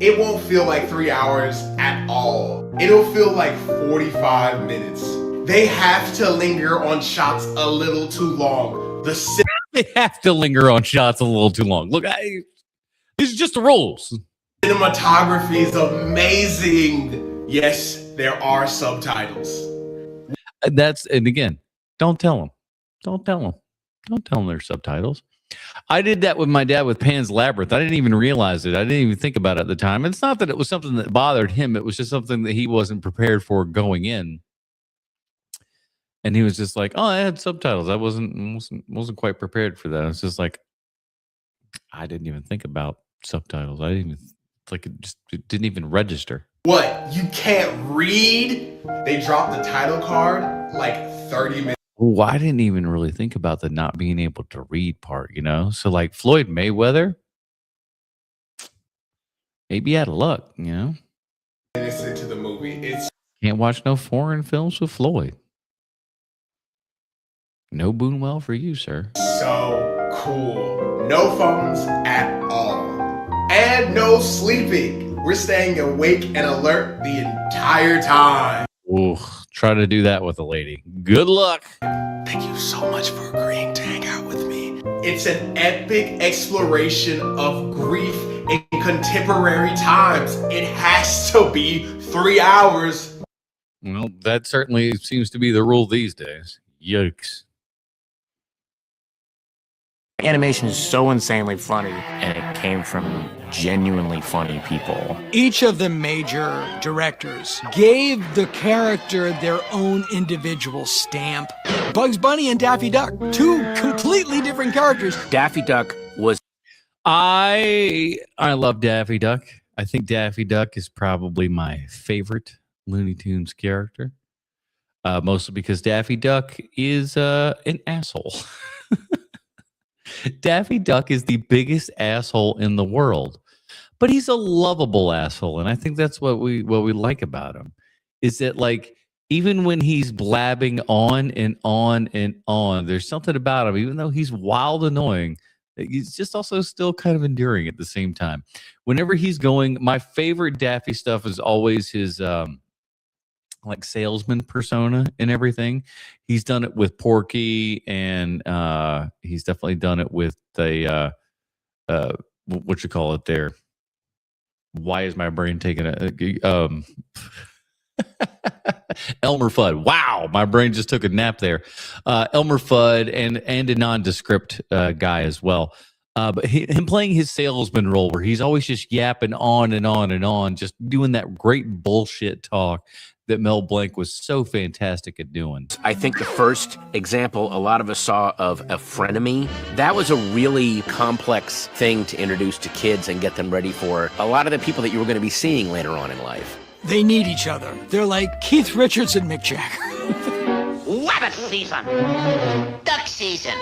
It won't feel like 3 hours at all. It'll feel like 45 minutes. They have to linger on shots a little too long. They have to linger on shots a little too long. Look, these are just the rules. Cinematography is amazing. Yes, there are subtitles. And again, don't tell them. Don't tell them. Don't tell them there's subtitles. I did that with my dad with Pan's Labyrinth. I didn't even realize it. I didn't even think about it at the time. It's not that it was something that bothered him. It was just something that he wasn't prepared for going in. And he was just like, "Oh, I had subtitles. I wasn't quite prepared for that." It's just like, I didn't even think about subtitles. I didn't even it didn't even register. What? You can't read? They dropped the title card like 30 minutes. Oh, I didn't even really think about the not being able to read part, you know? So like Floyd Mayweather, maybe out of luck, you know? Minutes into the movie. Can't watch no foreign films with Floyd. No Boonwell for you, sir. So cool. No phones at all. And no sleeping. We're staying awake and alert the entire time. Ooh, try to do that with a lady. Good luck. Thank you so much for agreeing to hang out with me. It's an epic exploration of grief in contemporary times. It has to be 3 hours. Well, that certainly seems to be the rule these days. Yikes. Animation is so insanely funny, and it came from genuinely funny people. Each of the major directors gave the character their own individual stamp. Bugs Bunny and Daffy Duck, two completely different characters. Daffy Duck was... I love Daffy Duck. I think Daffy Duck is probably my favorite Looney Tunes character. Mostly because Daffy Duck is an asshole. Daffy Duck is the biggest asshole in the world, but he's a lovable asshole, and I think that's what we like about him. Is that like even when he's blabbing on and on and on, there's something about him, even though he's wild annoying, he's just also still kind of endearing at the same time. Whenever he's going, my favorite Daffy stuff is always his like salesman persona and everything. He's done it with Porky, and he's definitely done it with the what you call it there. Why is my brain taking a Elmer Fudd? Wow, my brain just took a nap there. Elmer Fudd and a nondescript guy as well. But him playing his salesman role where he's always just yapping on and on and on, just doing that great bullshit talk that Mel Blanc was so fantastic at doing. I think the first example a lot of us saw of a frenemy, that was a really complex thing to introduce to kids and get them ready for a lot of the people that you were going to be seeing later on in life. They need each other. They're like Keith Richards and Mick Jagger. Rabbit season. Duck season.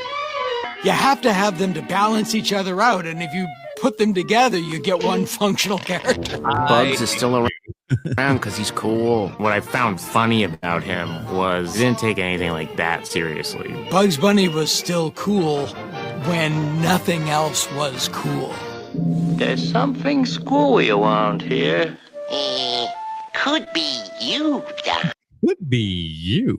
You have to have them to balance each other out, and if you put them together, you get one functional character. Bugs is still around because he's cool. What I found funny about him was he didn't take anything like that seriously. Bugs Bunny was still cool when nothing else was cool. There's something screwy around here. Could be you, Doc. Could be you.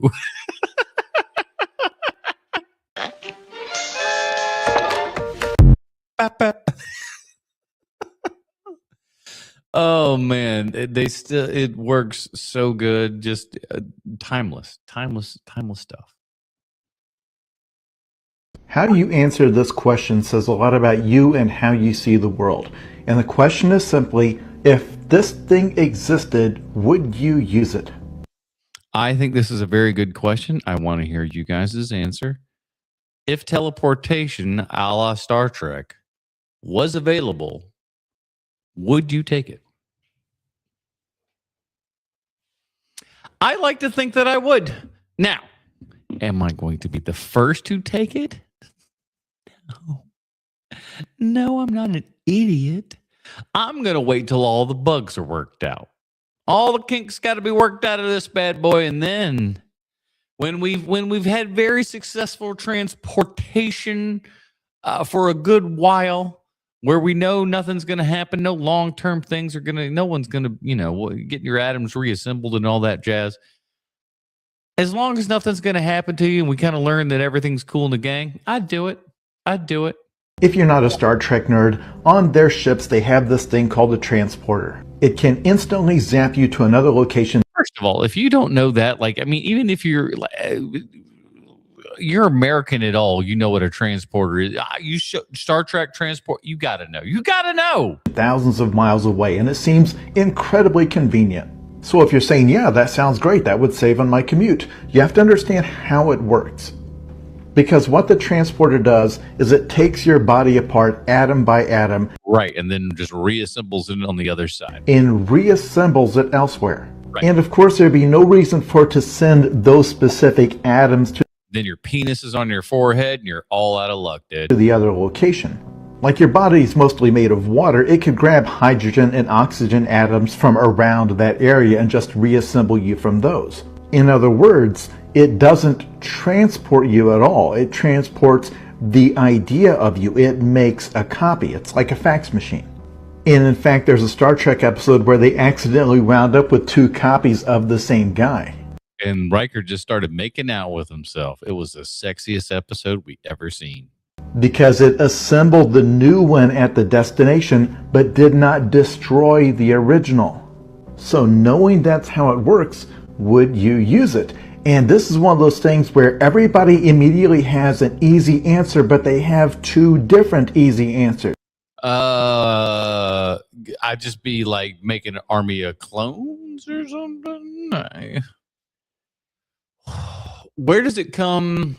Oh man, it works so good. Just timeless stuff. How you answer this question says a lot about you and how you see the world. And the question is simply, if this thing existed, would you use it? I think this is a very good question. I want to hear you guys' answer. If teleportation, a la Star Trek, was available, would you take it? I like to think that I would. Now, am I going to be the first to take it? No. No, I'm not an idiot. I'm going to wait till all the bugs are worked out. All the kinks got to be worked out of this bad boy, and then when we've had very successful transportation for a good while, where we know nothing's going to happen, no long-term things are going to, no one's going to, get your atoms reassembled and all that jazz. As long as nothing's going to happen to you and we kind of learn that everything's cool in the gang, I'd do it. If you're not a Star Trek nerd, on their ships they have this thing called a transporter. It can instantly zap you to another location. First of all, if you don't know that, even if you're American at all, you know what a transporter is. Star Trek transport, you got to know. Thousands of miles away, and it seems incredibly convenient. So if you're saying, yeah, that sounds great, that would save on my commute, you have to understand how it works. Because what the transporter does is it takes your body apart atom by atom. Right, and then just reassembles it on the other side. And reassembles it elsewhere. Right. And of course, there'd be no reason for it to send those specific atoms to then your penis is on your forehead and you're all out of luck, dude. To the other location. Like your body's mostly made of water, it could grab hydrogen and oxygen atoms from around that area and just reassemble you from those. In other words, it doesn't transport you at all. It transports the idea of you. It makes a copy. It's like a fax machine. And in fact, there's a Star Trek episode where they accidentally wound up with 2 copies of the same guy. And Riker just started making out with himself. It was the sexiest episode we ever seen. Because it assembled the new one at the destination, but did not destroy the original. So knowing that's how it works, would you use it? And this is one of those things where everybody immediately has an easy answer, but they have 2 different easy answers. I'd just be like making an army of clones or something. Where does it come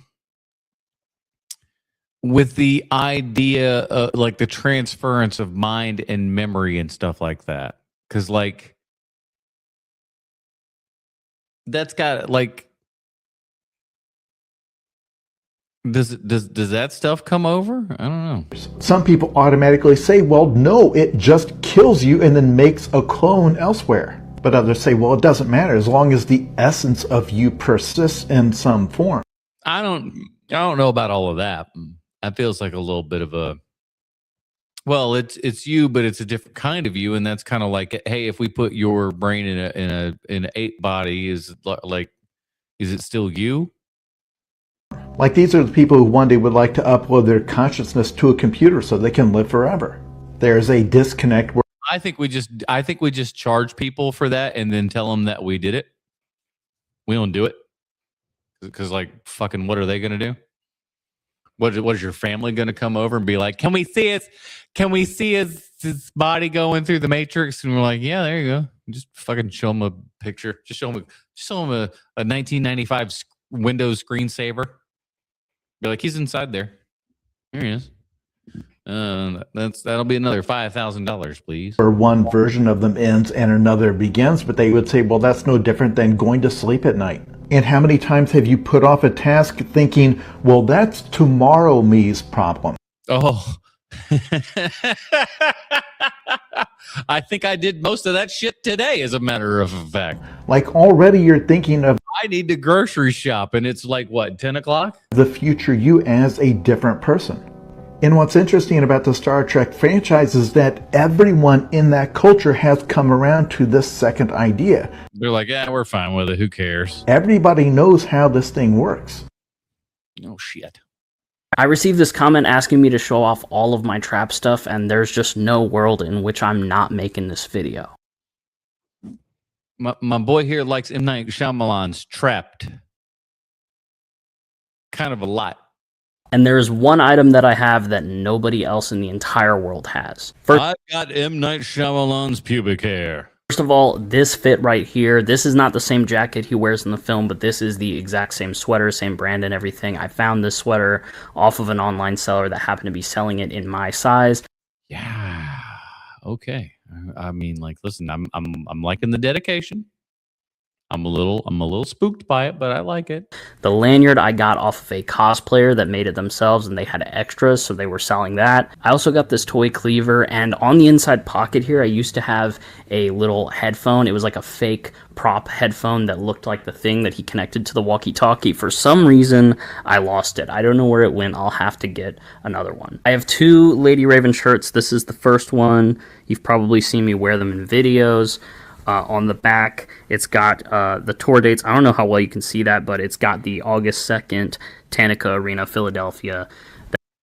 with the idea of like the transference of mind and memory and stuff like that? Because that's got does that stuff come over? I don't know. Some people automatically say, well, no, it just kills you and then makes a clone elsewhere. But others say, well, it doesn't matter as long as the essence of you persists in some form. I don't know about all of that. That feels like a little bit of a, well, it's you, but it's a different kind of you, and that's kind of like, hey, if we put your brain in an ape body, is it still you? Like these are the people who one day would like to upload their consciousness to a computer so they can live forever. There's a disconnect where I think we just charge people for that and then tell them that we did it. We don't do it because fucking what are they going to do? What is your family going to come over and be like, can we see his his body going through the Matrix, and we're like, yeah, there you go. Just fucking show him a picture. Just show him a 1995 Windows screensaver. Be like, he's inside there. Here he is. That'll be another $5,000, please. Or one version of them ends and another begins, but they would say, well, that's no different than going to sleep at night. And how many times have you put off a task thinking, well, that's tomorrow me's problem? Oh. I think I did most of that shit today, as a matter of fact. Like already you're thinking of I need to grocery shop, and it's like, what, 10 o'clock? the future you as a different person. And what's interesting about the Star Trek franchise is that everyone in that culture has come around to this second idea. They're like, yeah, we're fine with it. Who cares? Everybody knows how this thing works. Oh, shit. I received this comment asking me to show off all of my trap stuff, and there's just no world in which I'm not making this video. My boy here likes M. Night Shyamalan's Trapped. Kind of a lot. And there is one item that I have that nobody else in the entire world has. I got M. Night Shyamalan's pubic hair. First of all, this fit right here. This is not the same jacket he wears in the film, but this is the exact same sweater, same brand and everything. I found this sweater off of an online seller that happened to be selling it in my size. Yeah. Okay. I mean, like, listen, I'm liking the dedication. I'm a little spooked by it, but I like it. The lanyard I got off of a cosplayer that made it themselves, and they had extras, so they were selling that. I also got this toy cleaver, and on the inside pocket here, I used to have a little headphone. It was like a fake prop headphone that looked like the thing that he connected to the walkie-talkie. For some reason, I lost it. I don't know where it went. I'll have to get another one. I have two Lady Raven shirts. This is the first one. You've probably seen me wear them in videos. On the back, it's got the tour dates. I don't know how well you can see that, but it's got the August 2nd, Tanica Arena, Philadelphia.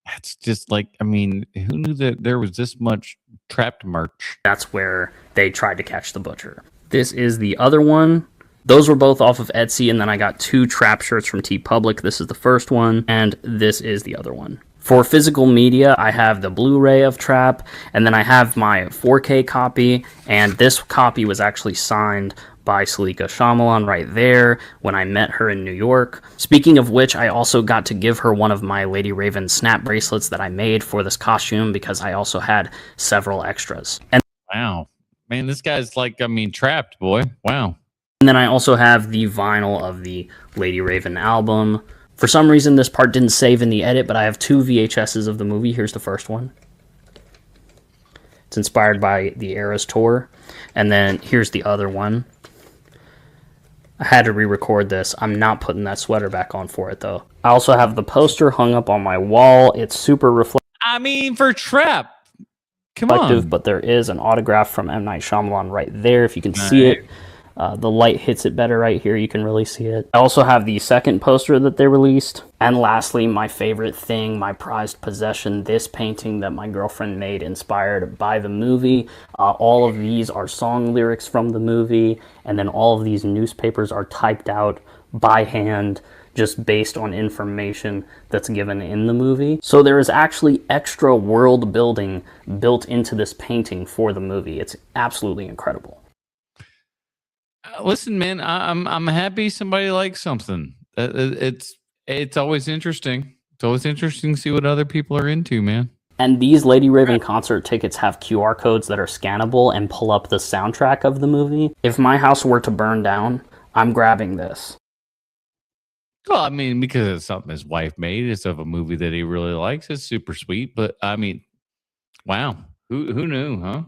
That's just like, I mean, who knew that there was this much Trapped merch? That's where they tried to catch the butcher. This is the other one. Those were both off of Etsy, and then I got two Trap shirts from TeePublic. This is the first one, and this is the other one. For physical media, I have the Blu-ray of Trap, and then I have my 4K copy, and this copy was actually signed by Salika Shyamalan right there when I met her in New York. Speaking of which, I also got to give her one of my Lady Raven Schnapp bracelets that I made for this costume because I also had several extras. And wow. Man, this guy's like, I mean, Trapped, boy. Wow. And then I also have the vinyl of the Lady Raven album. For some reason, this part didn't save in the edit, but I have two VHSs of the movie. Here's the first one. It's inspired by the Eras tour. And then here's the other one. I had to re-record this. I'm not putting that sweater back on for it, though. I also have the poster hung up on my wall. It's super reflective. I mean, for Trap. Come on. But there is an autograph from M. Night Shyamalan right there, if you can see it. The light hits it better right here. You can really see it. I also have the second poster that they released. And lastly, my favorite thing, my prized possession, this painting that my girlfriend made inspired by the movie. All of these are song lyrics from the movie. And then all of these newspapers are typed out by hand just based on information that's given in the movie. So there is actually extra world building built into this painting for the movie. It's absolutely incredible. Listen, man, I'm happy somebody likes something. It's always interesting. It's always interesting to see what other people are into, man. And these Lady Raven concert tickets have QR codes that are scannable and pull up the soundtrack of the movie. If my house were to burn down, I'm grabbing this. Well, I mean, because it's something his wife made. It's of a movie that he really likes. It's super sweet. But, I mean, wow. Who knew, huh?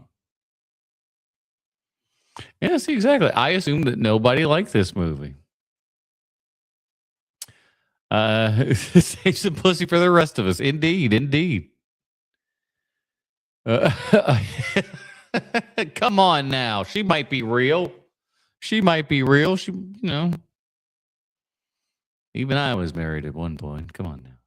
Yeah, see, exactly. I assumed that nobody liked this movie. Save some pussy for the rest of us. Indeed. Come on now. She might be real. She, you know. Even I was married at one point. Come on now.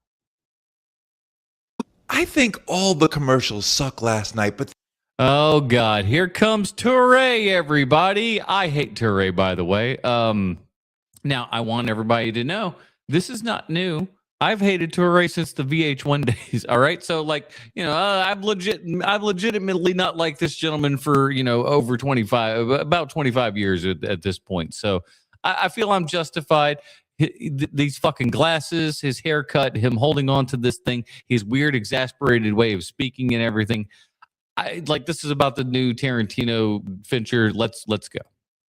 I think all the commercials suck last night, but... Oh, God. Here comes Touré, everybody. I hate Touré, by the way. Now, I want everybody to know this is not new. I've hated Toure since the VH1 days. All right, so like I've legitimately not liked this gentleman for over 25, about 25 years at this point. So I feel I'm justified. These fucking glasses, his haircut, him holding on to this thing, his weird, exasperated way of speaking and everything. This is about the new Tarantino Fincher. Let's go.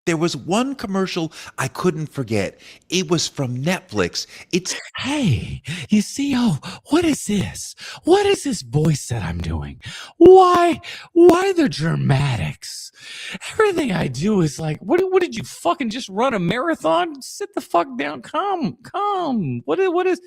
There was one commercial I couldn't forget. It was from Netflix. It's Hey, you see, what is this? What is this voice that I'm doing? Why the dramatics? Everything I do is like, what did you fucking just run a marathon? Sit the fuck down. Come. What is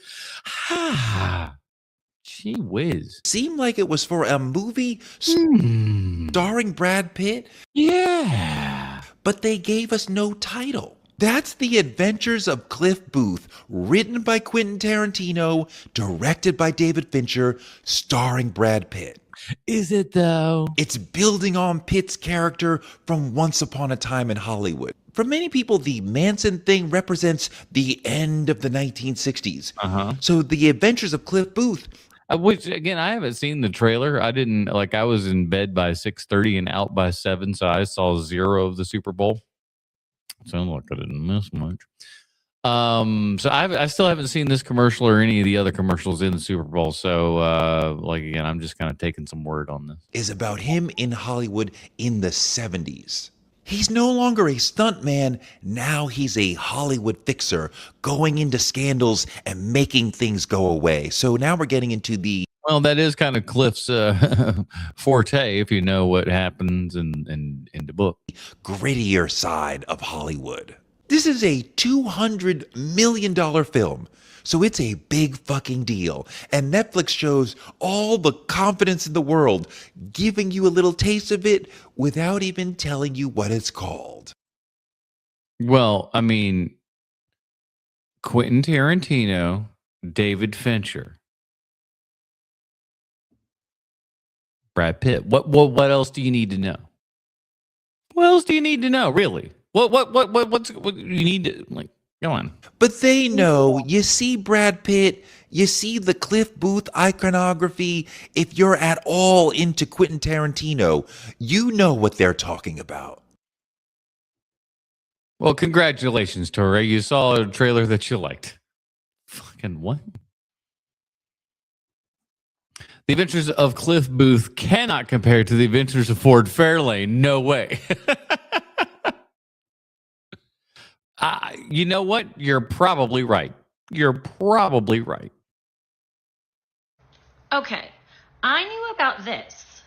gee whiz. seemed like it was for a movie starring Brad Pitt. Yeah. But they gave us no title. That's The Adventures of Cliff Booth, written by Quentin Tarantino, directed by David Fincher, starring Brad Pitt. Is it though? It's building on Pitt's character from Once Upon a Time in Hollywood. For many people, the Manson thing represents the end of the 1960s. So The Adventures of Cliff Booth, Which again, I haven't seen the trailer. I didn't I was in bed by 6:30 and out by 7, so I saw 0 of the Super Bowl. Sounds like I didn't miss much. So I still haven't seen this commercial or any of the other commercials in the Super Bowl. So again, I'm just kind of taking some word on this. is about him in Hollywood in the 70s. He's no longer a stuntman. Now he's a Hollywood fixer, going into scandals and making things go away. So now we're getting into the Well, that is kind of Cliff's forte, if you know what happens in the book. grittier side of Hollywood. This is a $200 million film, so it's a big fucking deal. And Netflix shows all the confidence in the world, giving you a little taste of it without even telling you what it's called. Well, I mean, Quentin Tarantino, David Fincher, Brad Pitt. What else do you need to know? What else do you need to know, really? What you need to go on. But they know, you see Brad Pitt, you see the Cliff Booth iconography. If you're at all into Quentin Tarantino, you know what they're talking about. Well, congratulations, Torre. You saw a trailer that you liked. Fucking what? The Adventures of Cliff Booth cannot compare to The Adventures of Ford Fairlane. No way. You know what? You're probably right. Okay, I knew about this.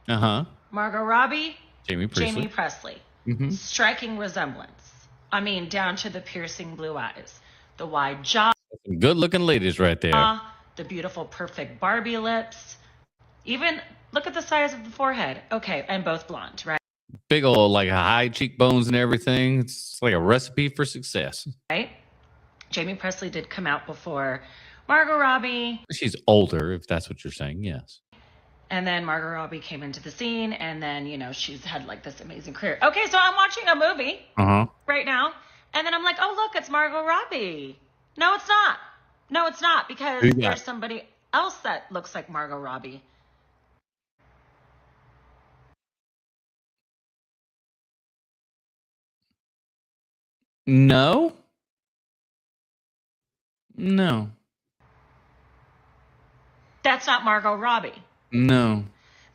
Margot Robbie, Jamie Presley. Striking resemblance. I mean, down to the piercing blue eyes, the wide jaw, Good looking ladies right there. the beautiful, perfect Barbie lips. Even look at the size of the forehead. Okay, and both blonde, right? Big old high cheekbones and everything. It's like a recipe for success. Right? Jamie Presley did come out before Margot Robbie. She's older, if that's what you're saying. Yes. And then Margot Robbie came into the scene, and then, she's had this amazing career. Okay, so I'm watching a movie right now, and then I'm like, oh, look, it's Margot Robbie. No, it's not. No, it's not, because there's somebody else that looks like Margot Robbie. No. That's not Margot Robbie. No.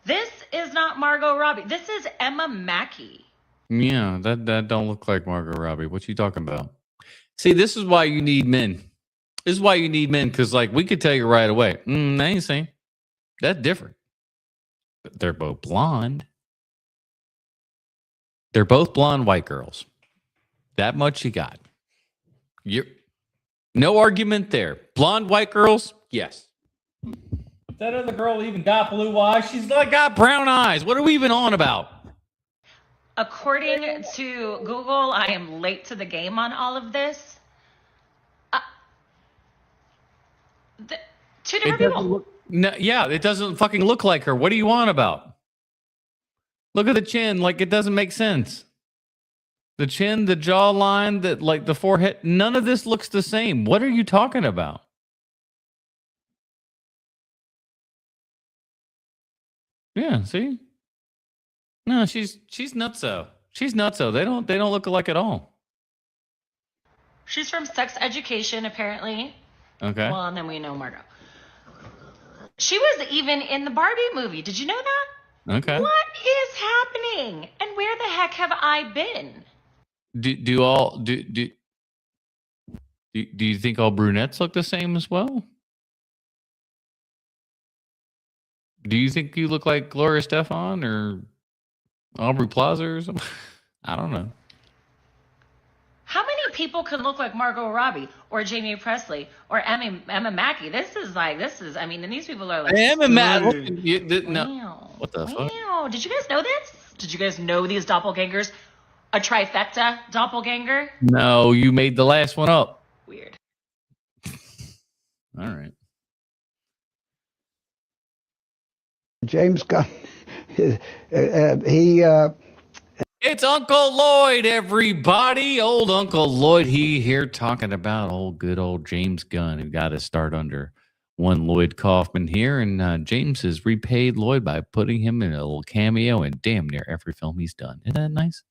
This is not Margot Robbie. This is Emma Mackey. Yeah, that don't look like Margot Robbie. What you talking about? See, this is why you need men. This is why you need men, because we could tell you right away. I ain't saying that's different. But they're both blonde. They're both blonde white girls. That much you got. No argument there. Blonde white girls, yes. That other girl even got blue eyes. She's got brown eyes. What are we even on about? According to Google, I am late to the game on all of this. Two different people. It doesn't fucking look like her. What are you on about? Look at the chin. It doesn't make sense. The chin, the jawline, the forehead. None of this looks the same. What are you talking about? Yeah, see? No, she's nutso. She's nutso. They don't look alike at all. She's from Sex Education, apparently. Okay. Well, and then we know Margot. She was even in the Barbie movie. Did you know that? Okay. What is happening? And where the heck have I been? Do you think all brunettes look the same as well? Do you think you look like Gloria Stefan or Aubrey Plaza or something? I don't know. How many people can look like Margot Robbie or Jamie Presley or Emma Mackey? This is, I mean, and these people are like... Emma Mackey. No. What the fuck? Wow. Did you guys know this? Did you guys know these doppelgangers? A trifecta doppelganger? No, you made the last one up. Weird. All right. James Gunn, It's Uncle Lloyd, everybody. Old Uncle Lloyd, he here talking about good old James Gunn, who got his start under one Lloyd Kaufman here. And James has repaid Lloyd by putting him in a little cameo in damn near every film he's done. Isn't that nice?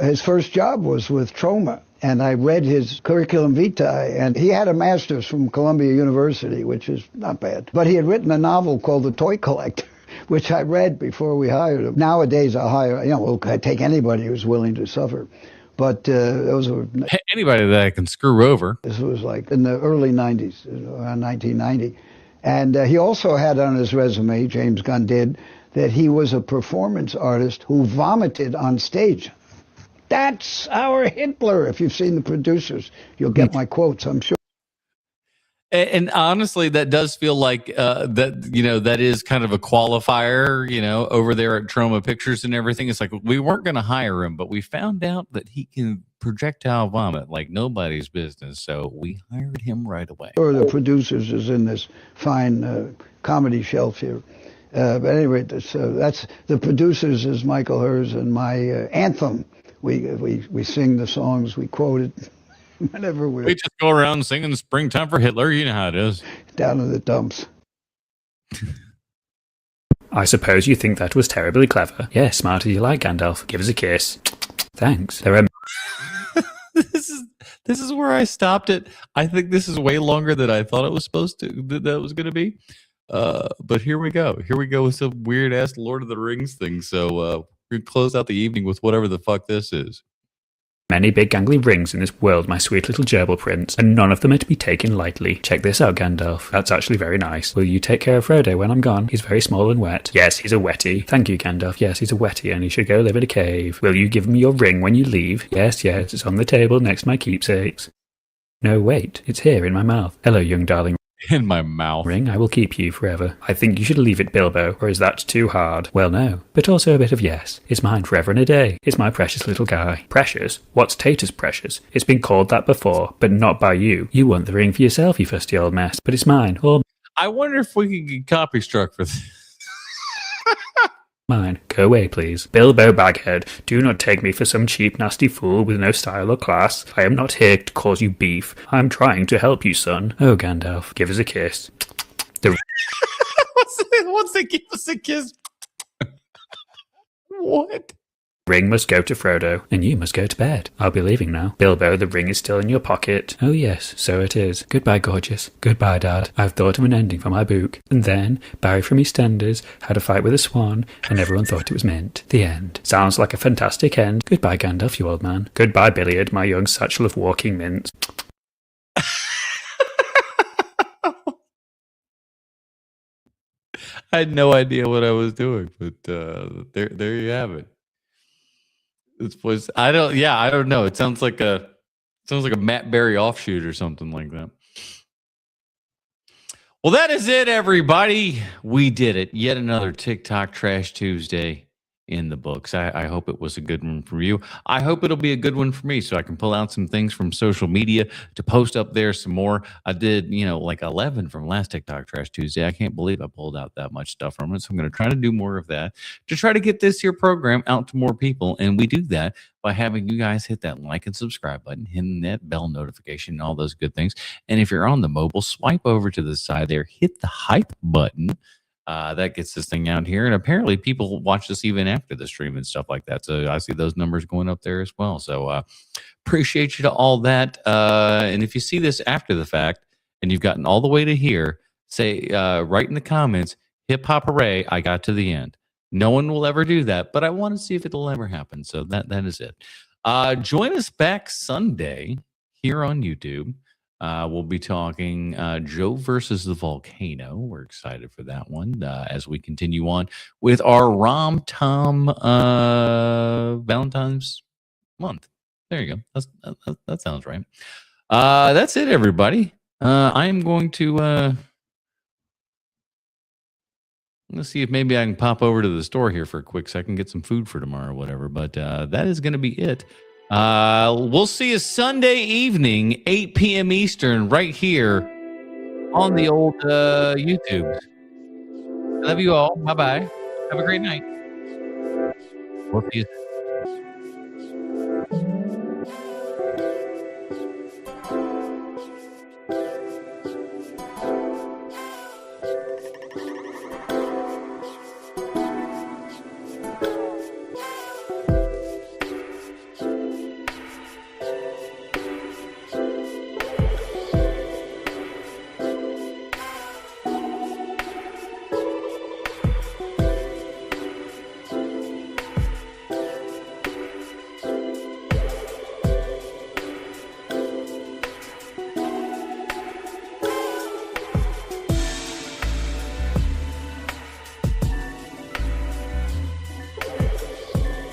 his first job was with Troma, and I read his curriculum vitae, and he had a master's from Columbia University, which is not bad. But he had written a novel called The Toy Collector, which I read before we hired him. Nowadays, I hire, we'll take anybody who's willing to suffer. But those were... Anybody that I can screw over. This was like in the early 90s, around 1990. And he also had on his resume, James Gunn did, that he was a performance artist who vomited on stage. That's our Hitler. If you've seen The Producers, you'll get my quotes, I'm sure. And honestly, that does feel like that is kind of a qualifier, over there at Troma Pictures and everything. It's like, we weren't going to hire him, but we found out that he can projectile vomit like nobody's business. So we hired him right away. Or The Producers is in this fine comedy shelf here. But anyway, that's The Producers is Michael Herz and my anthem. We sing the songs, we quote it. Whenever we just go around singing Springtime for Hitler. You know how it is. Down in the dumps. I suppose you think that was terribly clever. Yeah, smart as you like, Gandalf. Give us a kiss. Thanks. There are... This is where I stopped it. I think this is way longer than I thought it was supposed to. That was going to be. But here we go. Here we go with some weird ass Lord of the Rings thing. So we're going to close out the evening with whatever the fuck this is. Many big gangly rings in this world, my sweet little gerbil prince, and none of them are to be taken lightly. Check this out, Gandalf. That's actually very nice. Will you take care of Frodo when I'm gone? He's very small and wet. Yes, he's a wetty. Thank you, Gandalf. Yes, he's a wetty, and he should go live in a cave. Will you give me your ring when you leave? Yes, it's on the table next to my keepsakes. No, wait, it's here in my mouth. Hello, young darling. In my mouth. Ring, I will keep you forever. I think you should leave it, Bilbo, or is that too hard? Well, no, but also a bit of yes. It's mine forever and a day. It's my precious little guy. Precious? What's Tater's precious? It's been called that before, but not by you. You want the ring for yourself, you fusty old mess, but it's mine. Or I wonder if we could get copy struck for this. Mine. Go away, please. Bilbo Baghead, do not take me for some cheap, nasty fool with no style or class. I am not here to cause you beef. I am trying to help you, son. Oh, Gandalf, give us a kiss. Once they give us a kiss. What? Ring must go to Frodo, and you must go to bed. I'll be leaving now. Bilbo, the ring is still in your pocket. Oh yes, so it is. Goodbye, gorgeous. Goodbye, Dad. I've thought of an ending for my book. And then, Barry from EastEnders had a fight with a swan, and everyone thought it was mint. The end. Sounds like a fantastic end. Goodbye, Gandalf, you old man. Goodbye, Billiard, my young satchel of walking mints. I had no idea what I was doing, but there you have it. This was I don't know. It sounds like a Matt Berry offshoot or something like that. Well, that is it, everybody. We did it. Yet another TikTok Trash Tuesday in the books. I hope it was a good one for you. I hope it'll be a good one for me, so I can pull out some things from social media to post up there some more. I did, like 11 from last TikTok Trash Tuesday. I can't believe I pulled out that much stuff from it, so I'm going to try to do more of that to try to get this here program out to more people, and we do that by having you guys hit that like and subscribe button, hitting that bell notification, and all those good things. And if you're on the mobile, swipe over to the side there, hit the hype button, That gets this thing out here. And apparently people watch this even after the stream and stuff like that. So I see those numbers going up there as well. So appreciate you to all that. And if you see this after the fact and you've gotten all the way to here, say, write in the comments, hip hop hooray, I got to the end. No one will ever do that, but I want to see if it'll ever happen. So that is it. Join us back Sunday here on YouTube. We'll be talking Joe versus the Volcano. We're excited for that one as we continue on with our Rom-Tom Valentine's month. There you go. That sounds right. That's it, everybody. I am going to... let's see if maybe I can pop over to the store here for a quick second, get some food for tomorrow or whatever. But that is going to be it. We'll see you Sunday evening, 8 p.m. Eastern, right here on the old YouTube. Love you all. Bye-bye. Have a great night. We'll see you.